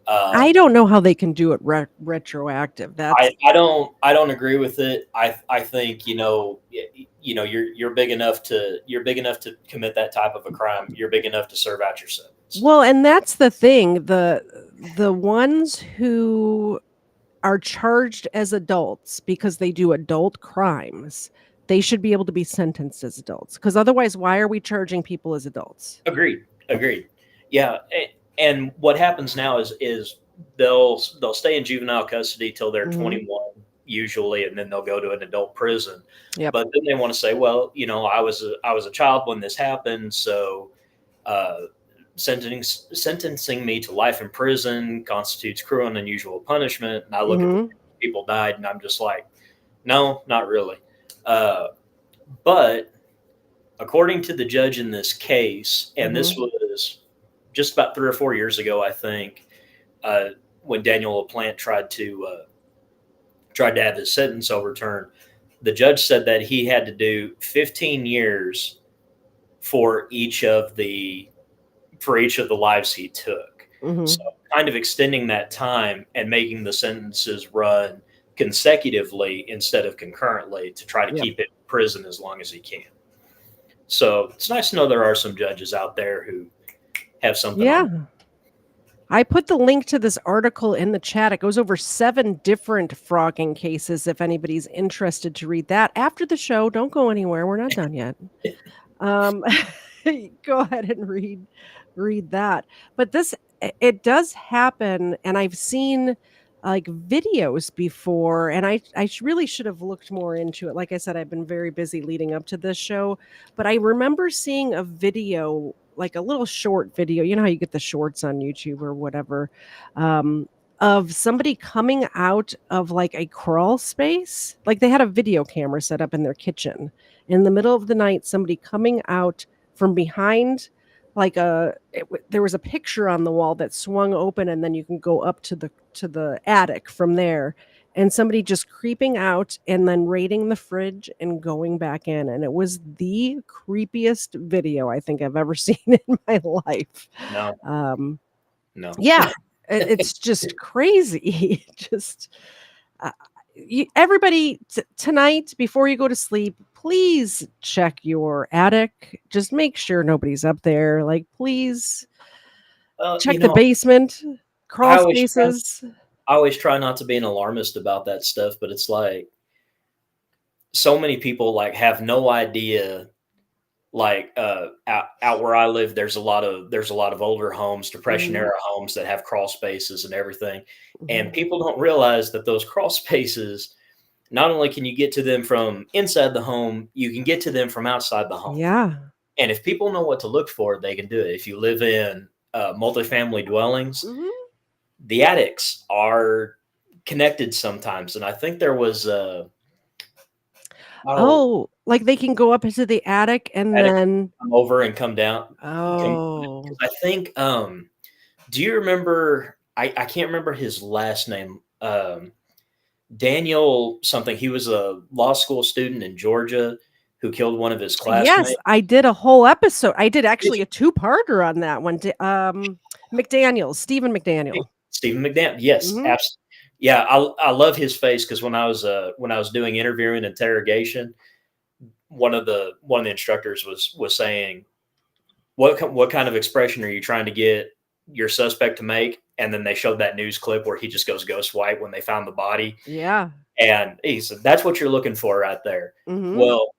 I don't know how they can do it retroactive. That's I don't agree with it. I think you're big enough to commit that type of a crime. You're big enough to serve out your sentence. well, and that's the thing. The ones who are charged as adults because they do adult crimes, they should be able to be sentenced as adults. Because otherwise, why are we charging people as adults? Agreed. Yeah, and what happens now is they'll stay in juvenile custody till they're 21 usually, and then they'll go to an adult prison. Yep. But then they want to say, well, I was a child when this happened, so sentencing me to life in prison constitutes cruel and unusual punishment. And I look at the people died, and I'm just like, no, not really. But according to the judge in this case, and this was just about 3 or 4 years ago, I think, when Daniel LaPlante tried to have his sentence overturned, the judge said that he had to do 15 years for each of the lives he took. So kind of extending that time and making the sentences run consecutively instead of concurrently to try to keep it in prison as long as he can. So it's nice to know there are some judges out there who have something. Yeah. I put the link to this article in the chat. It goes over 7 different Phrogging cases if anybody's interested to read that. After the show, don't go anywhere. We're not done yet. Go ahead and read that. But it does happen, and I've seen like videos before, and I really should have looked more into it. Like I said, I've been very busy leading up to this show, but I remember seeing a video, like a little short video. You know how you get the shorts on YouTube or whatever, of somebody coming out of like a crawl space. Like they had a video camera set up in their kitchen. In the middle of the night, somebody coming out from behind like there was a picture on the wall that swung open, and then you can go up to the attic from there, and somebody just creeping out and then raiding the fridge and going back in. And it was the creepiest video I think I've ever seen in my life. No. Yeah, it's just crazy. Just everybody tonight before you go to sleep, please check your attic. Just make sure nobody's up there. Like, please check You the know, basement, I crawl always try, spaces. I always try not to be an alarmist about that stuff, but it's like so many people like have no idea. Like out where I live, there's a lot of older homes, Depression Mhm. era homes that have crawl spaces and everything, and Mhm. people don't realize that those crawl spaces, not only can you get to them from inside the home, you can get to them from outside the home. Yeah. And if people know what to look for, they can do it. If you live in multifamily dwellings, Mhm. the attics are connected sometimes. And I think there was oh, Oh, like they can go up into the attic and attic then come over and come down. oh. Because I think, do you remember? I can't remember his last name. Daniel something. He was a law school student in Georgia who killed one of his Yes, classmates. I did a whole episode. I did Did actually you? a two-parter on that one. McDaniel, Stephen McDaniel. Stephen McDaniel. Yes, Mhm. absolutely. Yeah, I love his face because when I was doing interviewing interrogation, one of the instructors was saying, what kind of expression are you trying to get your suspect to make? And then they showed that news clip where he just goes ghost white when they found the body. Yeah. And he said, that's what you're looking for right there. Mhm. Well,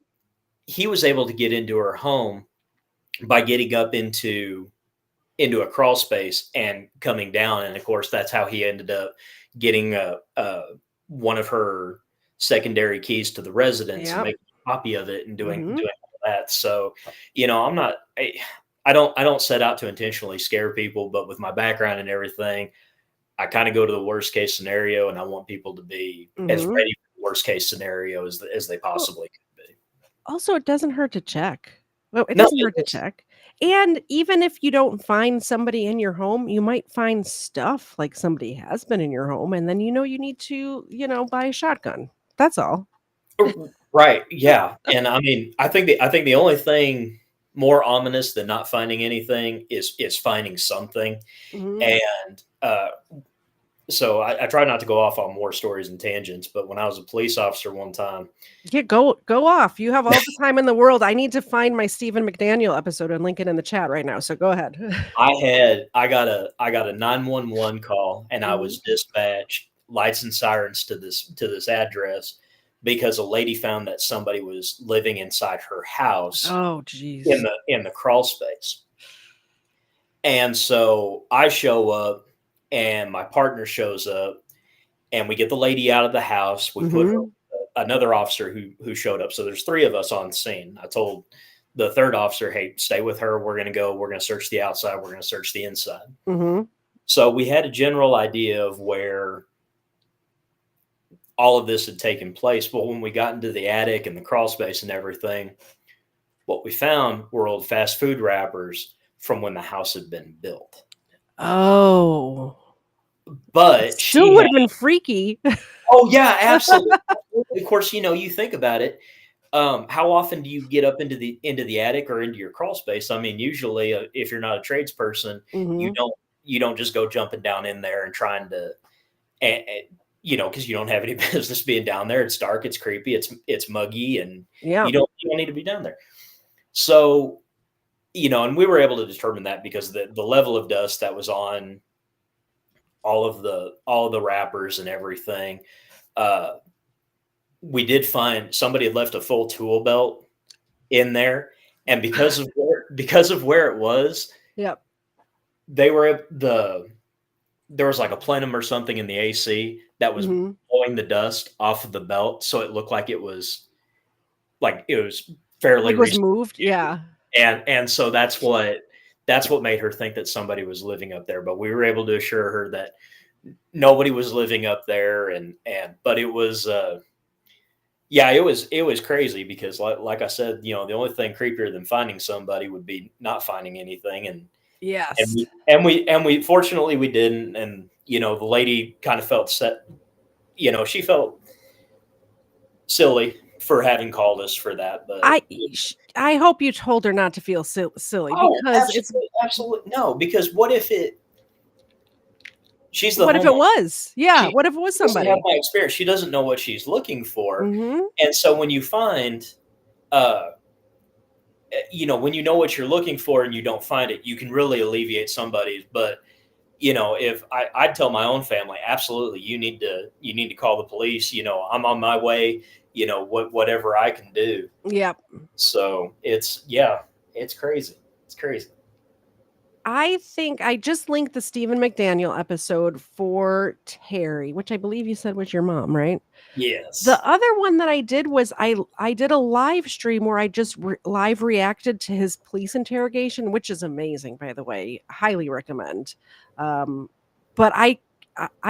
he was able to get into her home by getting up into a crawl space and coming down. And of course, that's how he ended up getting one of her secondary keys to the residence and Yep. making a copy of it and doing Mhm. all that. So, I'm not. I don't set out to intentionally scare people, but with my background and everything, I kind of go to the worst case scenario, and I want people to be as Mhm. ready for the worst case scenario as they Well, possibly could be. also, it doesn't hurt to check. Well, it No, doesn't it hurt to is. check. And even if you don't find somebody in your home, you might find stuff like somebody has been in your home, and then you need to, buy a shotgun. That's all. Right, yeah, and I mean, I think the only thing more ominous than not finding anything is finding something, Mhm. and, so I try not to go off on war stories and tangents, but when I was a police officer one time, Yeah, go off. You have all the time in the world. I need to find my Stephen McDaniel episode and link it in the chat right now, so go ahead. I got a 911 call, and I Mhm. was dispatched lights and sirens to this address because a lady found that somebody was living inside her house Oh, in jeez. the crawl space. And so I show up and my partner shows up and we get the lady out of the house. We put her Mhm. another officer who showed up. So there's three of us on scene. I told the third officer, "Hey, stay with her. We're going to go. We're going to search the outside. We're going to search the inside." Mhm. So we had a general idea of where all of this had taken place. But when we got into the attic and the crawl space and everything, what we found were old fast food wrappers from when the house had been built. Oh. But Still she had would've been freaky. Oh, yeah, absolutely, absolutely. Of course, you think about it, how often do you get up into the attic or into your crawl space? I mean, usually, if you're not a tradesperson, you Mhm. don't you don't just go jumping down in there and trying to because you don't have any business being down there. It's dark, it's creepy, it's muggy, and Yeah. you don't need to be down there. So, and we were able to determine that because the level of dust that was on all of the wrappers and everything, uh we did find somebody had left a full tool belt in there, and because of where it was, Yep. they were there was like a plenum or something in the AC that was Mhm. blowing the dust off of the belt, so it looked like it was fairly Like, was recent, moved? Yeah. and so that's what made her think that somebody was living up there. But we were able to assure her that nobody was living up there, and but it was. Yeah, it was crazy because like I said, the only thing creepier than finding somebody would be not finding anything, and Yes. we fortunately we didn't, and the lady kind of felt set, she felt silly for having called us for that, but I hope you told her not to feel silly oh, because it's absolutely, absolutely no, because what if she's the what if it homeowner, was? Yeah, she what if it was doesn't have somebody? my experience, she doesn't know what she's looking for, Mhm. and so when you find when you know what you're looking for and you don't find it, you can really alleviate somebody's. But if I'd tell my own family, absolutely, you need to call the police. I'm on my way. Whatever I can do. Yep. So it's crazy. It's crazy. I think I just linked the Stephen McDaniel episode for Terry, which I believe you said was your mom, right? Yes. The other one that I did was I did a live stream where I just live reacted to his police interrogation, which is amazing, by the way. Highly recommend. But I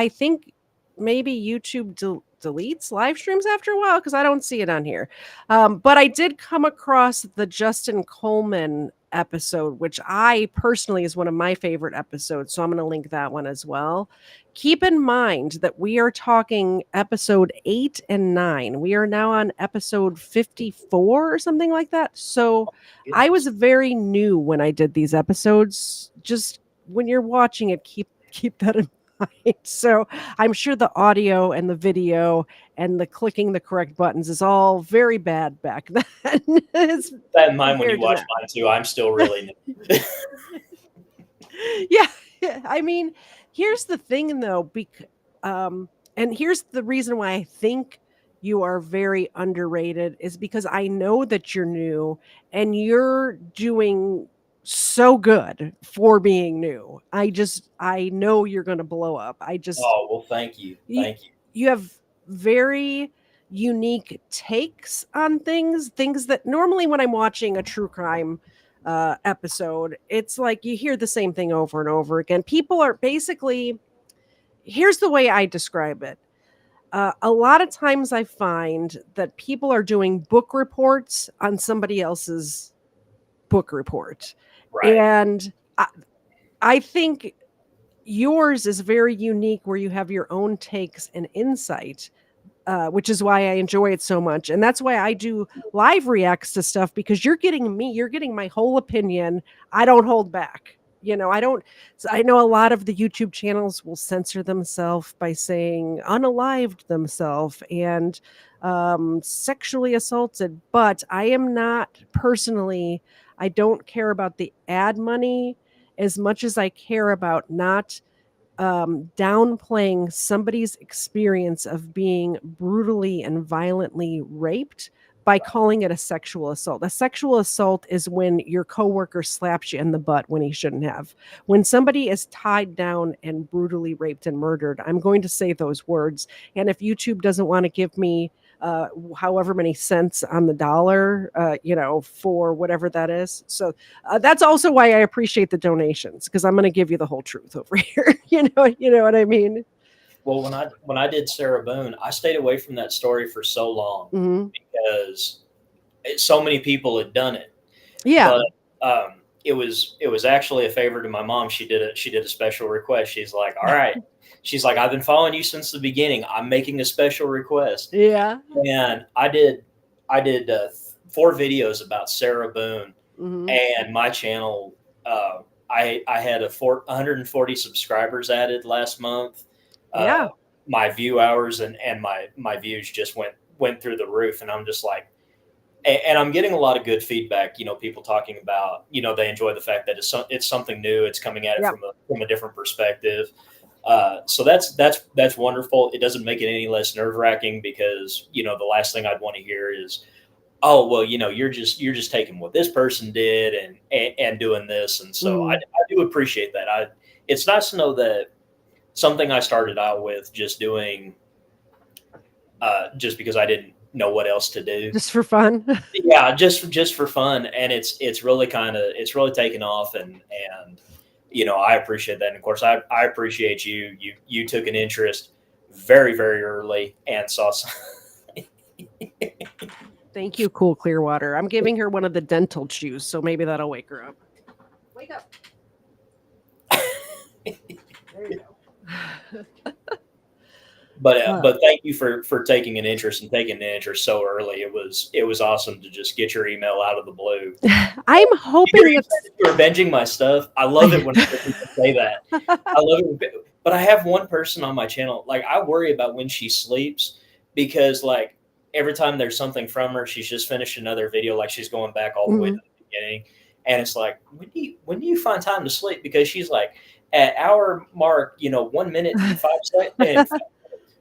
think maybe YouTube deletes live streams after a while because I don't see it on here. But I did come across the Justin Coleman episode, which I personally is one of my favorite episodes. So I'm going to link that one as well. Keep in mind that we are talking episode 8 and 9. We are now on episode 54 or something like that. So I was very new when I did these episodes. Just when you're watching it, keep that in mind. So I'm sure the audio and the video and the clicking the correct buttons is all very bad back then. That in mind when you watch mine too. I'm still really new. Yeah. I mean, here's the thing though, and here's the reason why I think you are very underrated is because I know that you're new and you're doing so good for being new. I know you're going to blow up. Oh, well, thank you. Thank you. You have very unique takes on things that normally when I'm watching a true crime episode, it's like you hear the same thing over and over again. People are basically, here's the way I describe it. A lot of times I find that people are doing book reports on somebody else's book report. Right. And I think yours is very unique where you have your own takes and insight, which is why I enjoy it so much. And that's why I do live reacts to stuff, because you're getting my whole opinion. I don't hold back. I know a lot of the YouTube channels will censor themselves by saying unalived themselves and sexually assaulted. But I am not personally, I don't care about the ad money as much as I care about not downplaying somebody's experience of being brutally and violently raped by calling it a sexual assault. A sexual assault is when your coworker slaps you in the butt when he shouldn't have. When somebody is tied down and brutally raped and murdered, I'm going to say those words. And if YouTube doesn't want to give me however many cents on the dollar, for whatever that is. So that's also why I appreciate the donations, because I'm going to give you the whole truth over here. You know what I mean? Well, when I did Sarah Boone, I stayed away from that story for so long because so many people had done it. Yeah. But it was actually a favor to my mom. She did a special request. She's like, all right. She's like, I've been following you since the beginning. I'm making a special request. Yeah. And I did 4 videos about Sarah Boone, and my channel. I had 140 subscribers added last month. Yeah. My view hours and my views just went through the roof, and I'm just like, and I'm getting a lot of good feedback. People talking about, they enjoy the fact that it's something new. It's coming at it from a different perspective. So that's wonderful. It doesn't make it any less nerve-wracking because, the last thing I'd want to hear is, oh, well, you're just taking what this person did and doing this. And so I do appreciate that. It's nice to know that something I started out with just doing, just because I didn't know what else to do. Just for fun. Yeah. Just for fun. And it's really taken off and I appreciate that. And of course I appreciate you. You took an interest very, very early and saw some. Thank you, Cool Clearwater. I'm giving her one of the dental chews, so maybe that'll wake her up. Wake up. There you go. But thank you for taking an interest and taking an interest so early. It was awesome to just get your email out of the blue. I'm hoping you're binging my stuff. I love it when people say that. I love it. But I have one person on my channel, like I worry about when she sleeps because like every time there's something from her, she's just finished another video, like she's going back all the way to the beginning. And it's like, when do you find time to sleep? Because she's like, at hour mark, 1 minute and 5 seconds,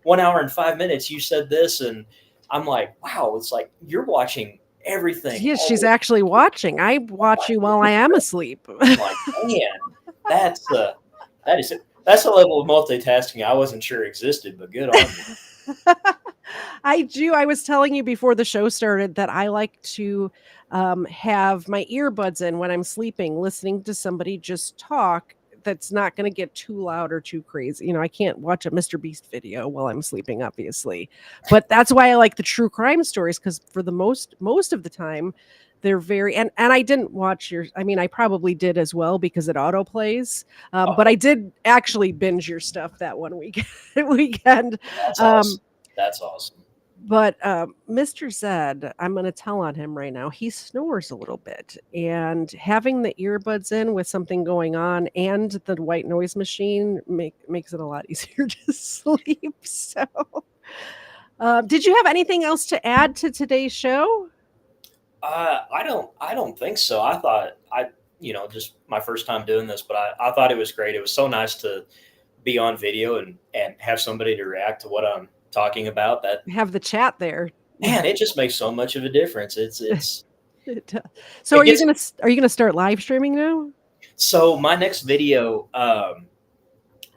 1 hour and 5 minutes, you said this. And I'm like, wow, it's like you're watching everything. Yes, she's actually watching. I watch you while I am asleep. I'm like, man, that's a level of multitasking I wasn't sure existed, but good on you. I do. I was telling you before the show started that I like to have my earbuds in when I'm sleeping, listening to somebody just talk that's not going to get too loud or too crazy. I can't watch a Mr. Beast video while I'm sleeping, obviously. But that's why I like the true crime stories, because for the most of the time, they're very and I didn't watch your. I mean, I probably did as well because it auto plays. But I did actually binge your stuff that one weekend. That's awesome. That's awesome. But Mr. Zed, I'm going to tell on him right now. He snores a little bit, and having the earbuds in with something going on and the white noise machine makes it a lot easier to sleep. So, did you have anything else to add to today's show? I don't think so. I thought just my first time doing this, but I thought it was great. It was so nice to be on video and have somebody to react to what I'm talking about. That have the chat there. Man, it just makes so much of a difference. It's So are you gonna start live streaming now? So my next video, I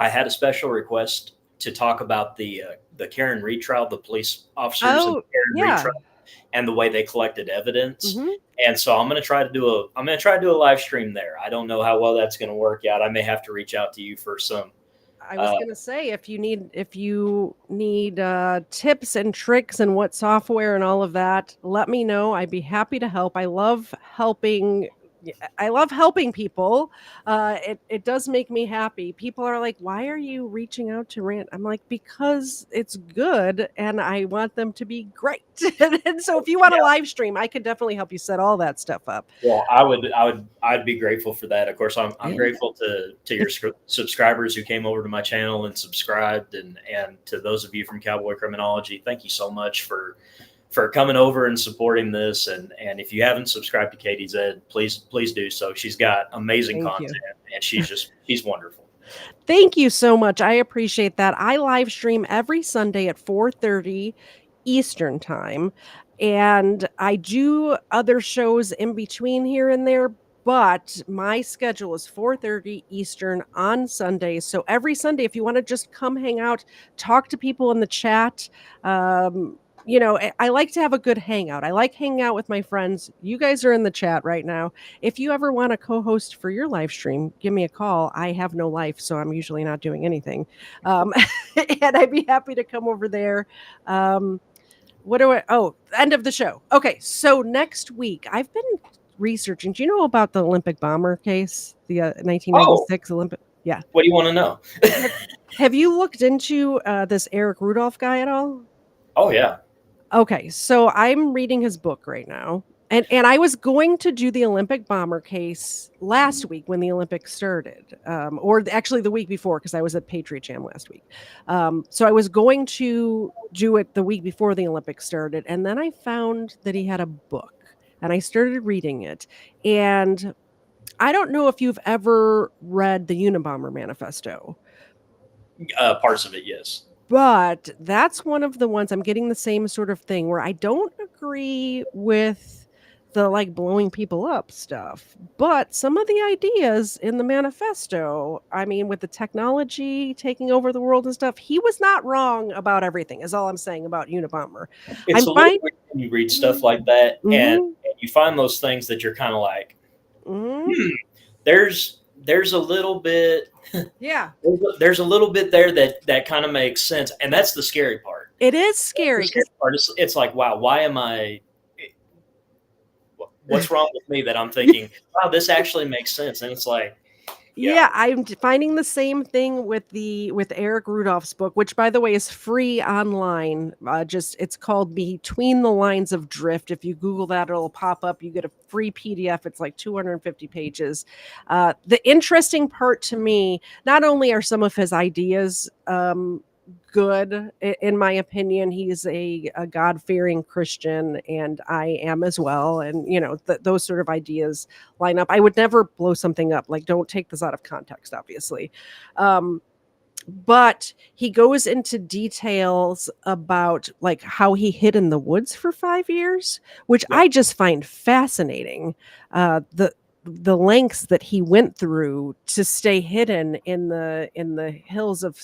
had a special request to talk about the Karen Reed trial, the police officers and Karen Reed trial, and the way they collected evidence. And so I'm gonna try to do a live stream there. I don't know how well that's gonna work out. I may have to reach out to you for some. I was going to say, if you need tips and tricks and what software and all of that, let me know. I'd be happy to help. I love helping people. It does make me happy. People are like, why are you reaching out to Rant? I'm like, because it's good and I want them to be great. And so if you want a live stream, I could definitely help you set all that stuff up. Well, I'd be grateful for that. Of course, I'm grateful to your subscribers who came over to my channel and subscribed, and to those of you from Cowboy Criminology, thank you so much for coming over and supporting this. And if you haven't subscribed to Katie Zed, please do so. She's got amazing content and she's wonderful. Thank you so much. I appreciate that. I live stream every Sunday at 4:30 Eastern time, and I do other shows in between here and there, but my schedule is 4:30 Eastern on Sundays. So every Sunday, if you want to just come hang out, talk to people in the chat, I like to have a good hangout. I like hanging out with my friends. You guys are in the chat right now. If you ever want to co-host for your live stream, give me a call. I have no life, so I'm usually not doing anything. And I'd be happy to come over there. End of the show. Okay, so next week, I've been researching. Do you know about the Olympic bomber case? The 1996 Olympic? Yeah. What do you want to know? Have you looked into this Eric Rudolph guy at all? Oh, yeah. Okay, so I'm reading his book right now. And I was going to do the Olympic bomber case last week when the Olympics started, or actually the week before, because I was at Patriot Jam last week. So I was going to do it the week before the Olympics started. And then I found that he had a book and I started reading it. And I don't know if you've ever read the Unabomber Manifesto. Parts of it, yes. But that's one of the ones I'm getting the same sort of thing where I don't agree with the blowing people up stuff. But some of the ideas in the manifesto, I mean, with the technology taking over the world and stuff, he was not wrong about everything, is all I'm saying about Unabomber. It's a little weird when you read stuff like that and you find those things that you're kind of like, there's a little bit. Yeah. There's a little bit there that kind of makes sense. And that's the scary part. It is scary. It's like, wow, why am I, what's wrong with me that I'm thinking, wow, this actually makes sense. And it's like, yeah, I'm finding the same thing with Eric Rudolph's book, which by the way is free online. It's called Between the Lines of Drift. If you Google that, it'll pop up. You get a free PDF. It's like 250 pages. The interesting part to me, not only are some of his ideas good, in my opinion. He's a God-fearing Christian, and I am as well. And, those sort of ideas line up. I would never blow something up. Like, don't take this out of context, obviously. But he goes into details about like how he hid in the woods for 5 years, which I just find fascinating. The lengths that he went through to stay hidden in the hills of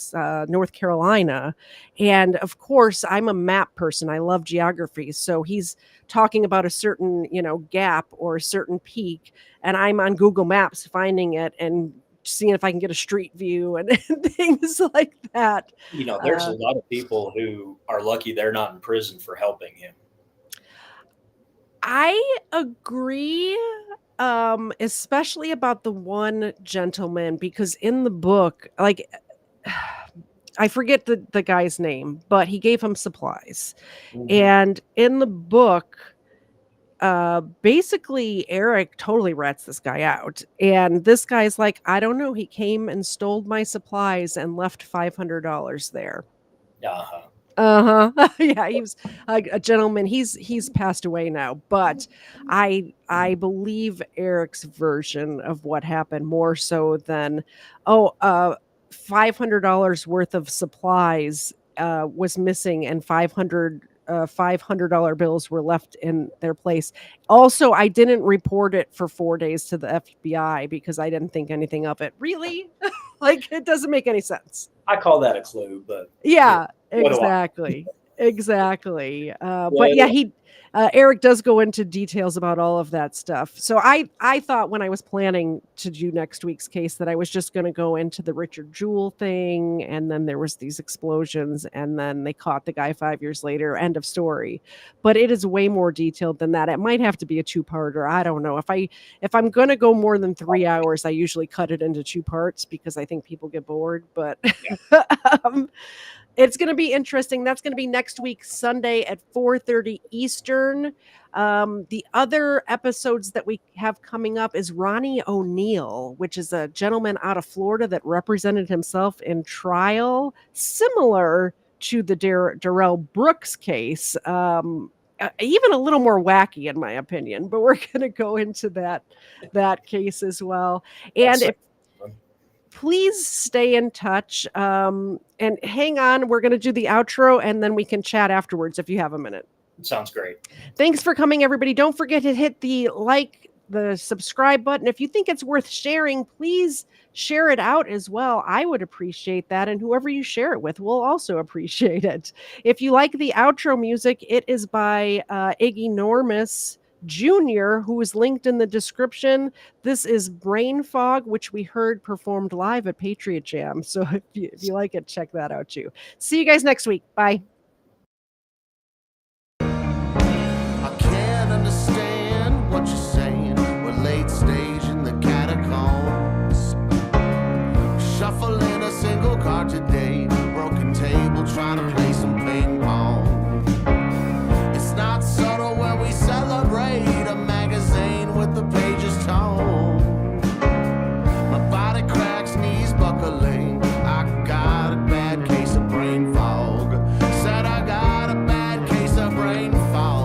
North Carolina. And of course, I'm a map person. I love geography. So he's talking about a certain, gap or a certain peak, and I'm on Google Maps finding it and seeing if I can get a street view and things like that. There's a lot of people who are lucky they're not in prison for helping him. I agree, especially about the one gentleman, because in the book, like, I forget the guy's name, but he gave him supplies. And in the book, basically Eric totally rats this guy out, and this guy's like, I don't know, he came and stole my supplies and left $500 there. Yeah, he was a gentleman. He's passed away now, but I believe Eric's version of what happened more so than $500 worth of supplies was missing, and $500 bills were left in their place. Also, I didn't report it for 4 days to the FBI because I didn't think anything of it. Really? Like, it doesn't make any sense. I call that a clue, but yeah, exactly. But yeah, Eric does go into details about all of that stuff. So I thought when I was planning to do next week's case that I was just going to go into the Richard Jewell thing, and then there was these explosions, and then they caught the guy 5 years later, end of story. But it is way more detailed than that. It might have to be a two-parter. I don't know. If I'm going to go more than 3 hours, I usually cut it into 2 parts because I think people get bored. But it's going to be interesting. That's going to be next week, Sunday at 4:30 Eastern. The other episodes that we have coming up is Ronnie O'Neill, which is a gentleman out of Florida that represented himself in trial, similar to the Darrell Brooks case. Even a little more wacky, in my opinion. But we're going to go into that case as well. And please stay in touch and hang on. We're going to do the outro, and then we can chat afterwards if you have a minute. Sounds great. Thanks for coming, everybody. Don't forget to hit the subscribe button. If you think it's worth sharing, please share it out as well. I would appreciate that, and whoever you share it with will also appreciate it. If you like the outro music, it is by Iggy Normus Jr., who is linked in the description. This is Brain Fog, which we heard performed live at Patriot Jam. So if you like it, check that out too. See you guys next week. Bye. I can't understand what you're saying. We're late stage in the catacombs. Shuffling a single card today. Broken table trying to play some ping pong. It's not subtle when we celebrate a magazine with the pages torn. My body cracks, knees buckling. I got a bad case of brain fog. Said I got a bad case of brain fog.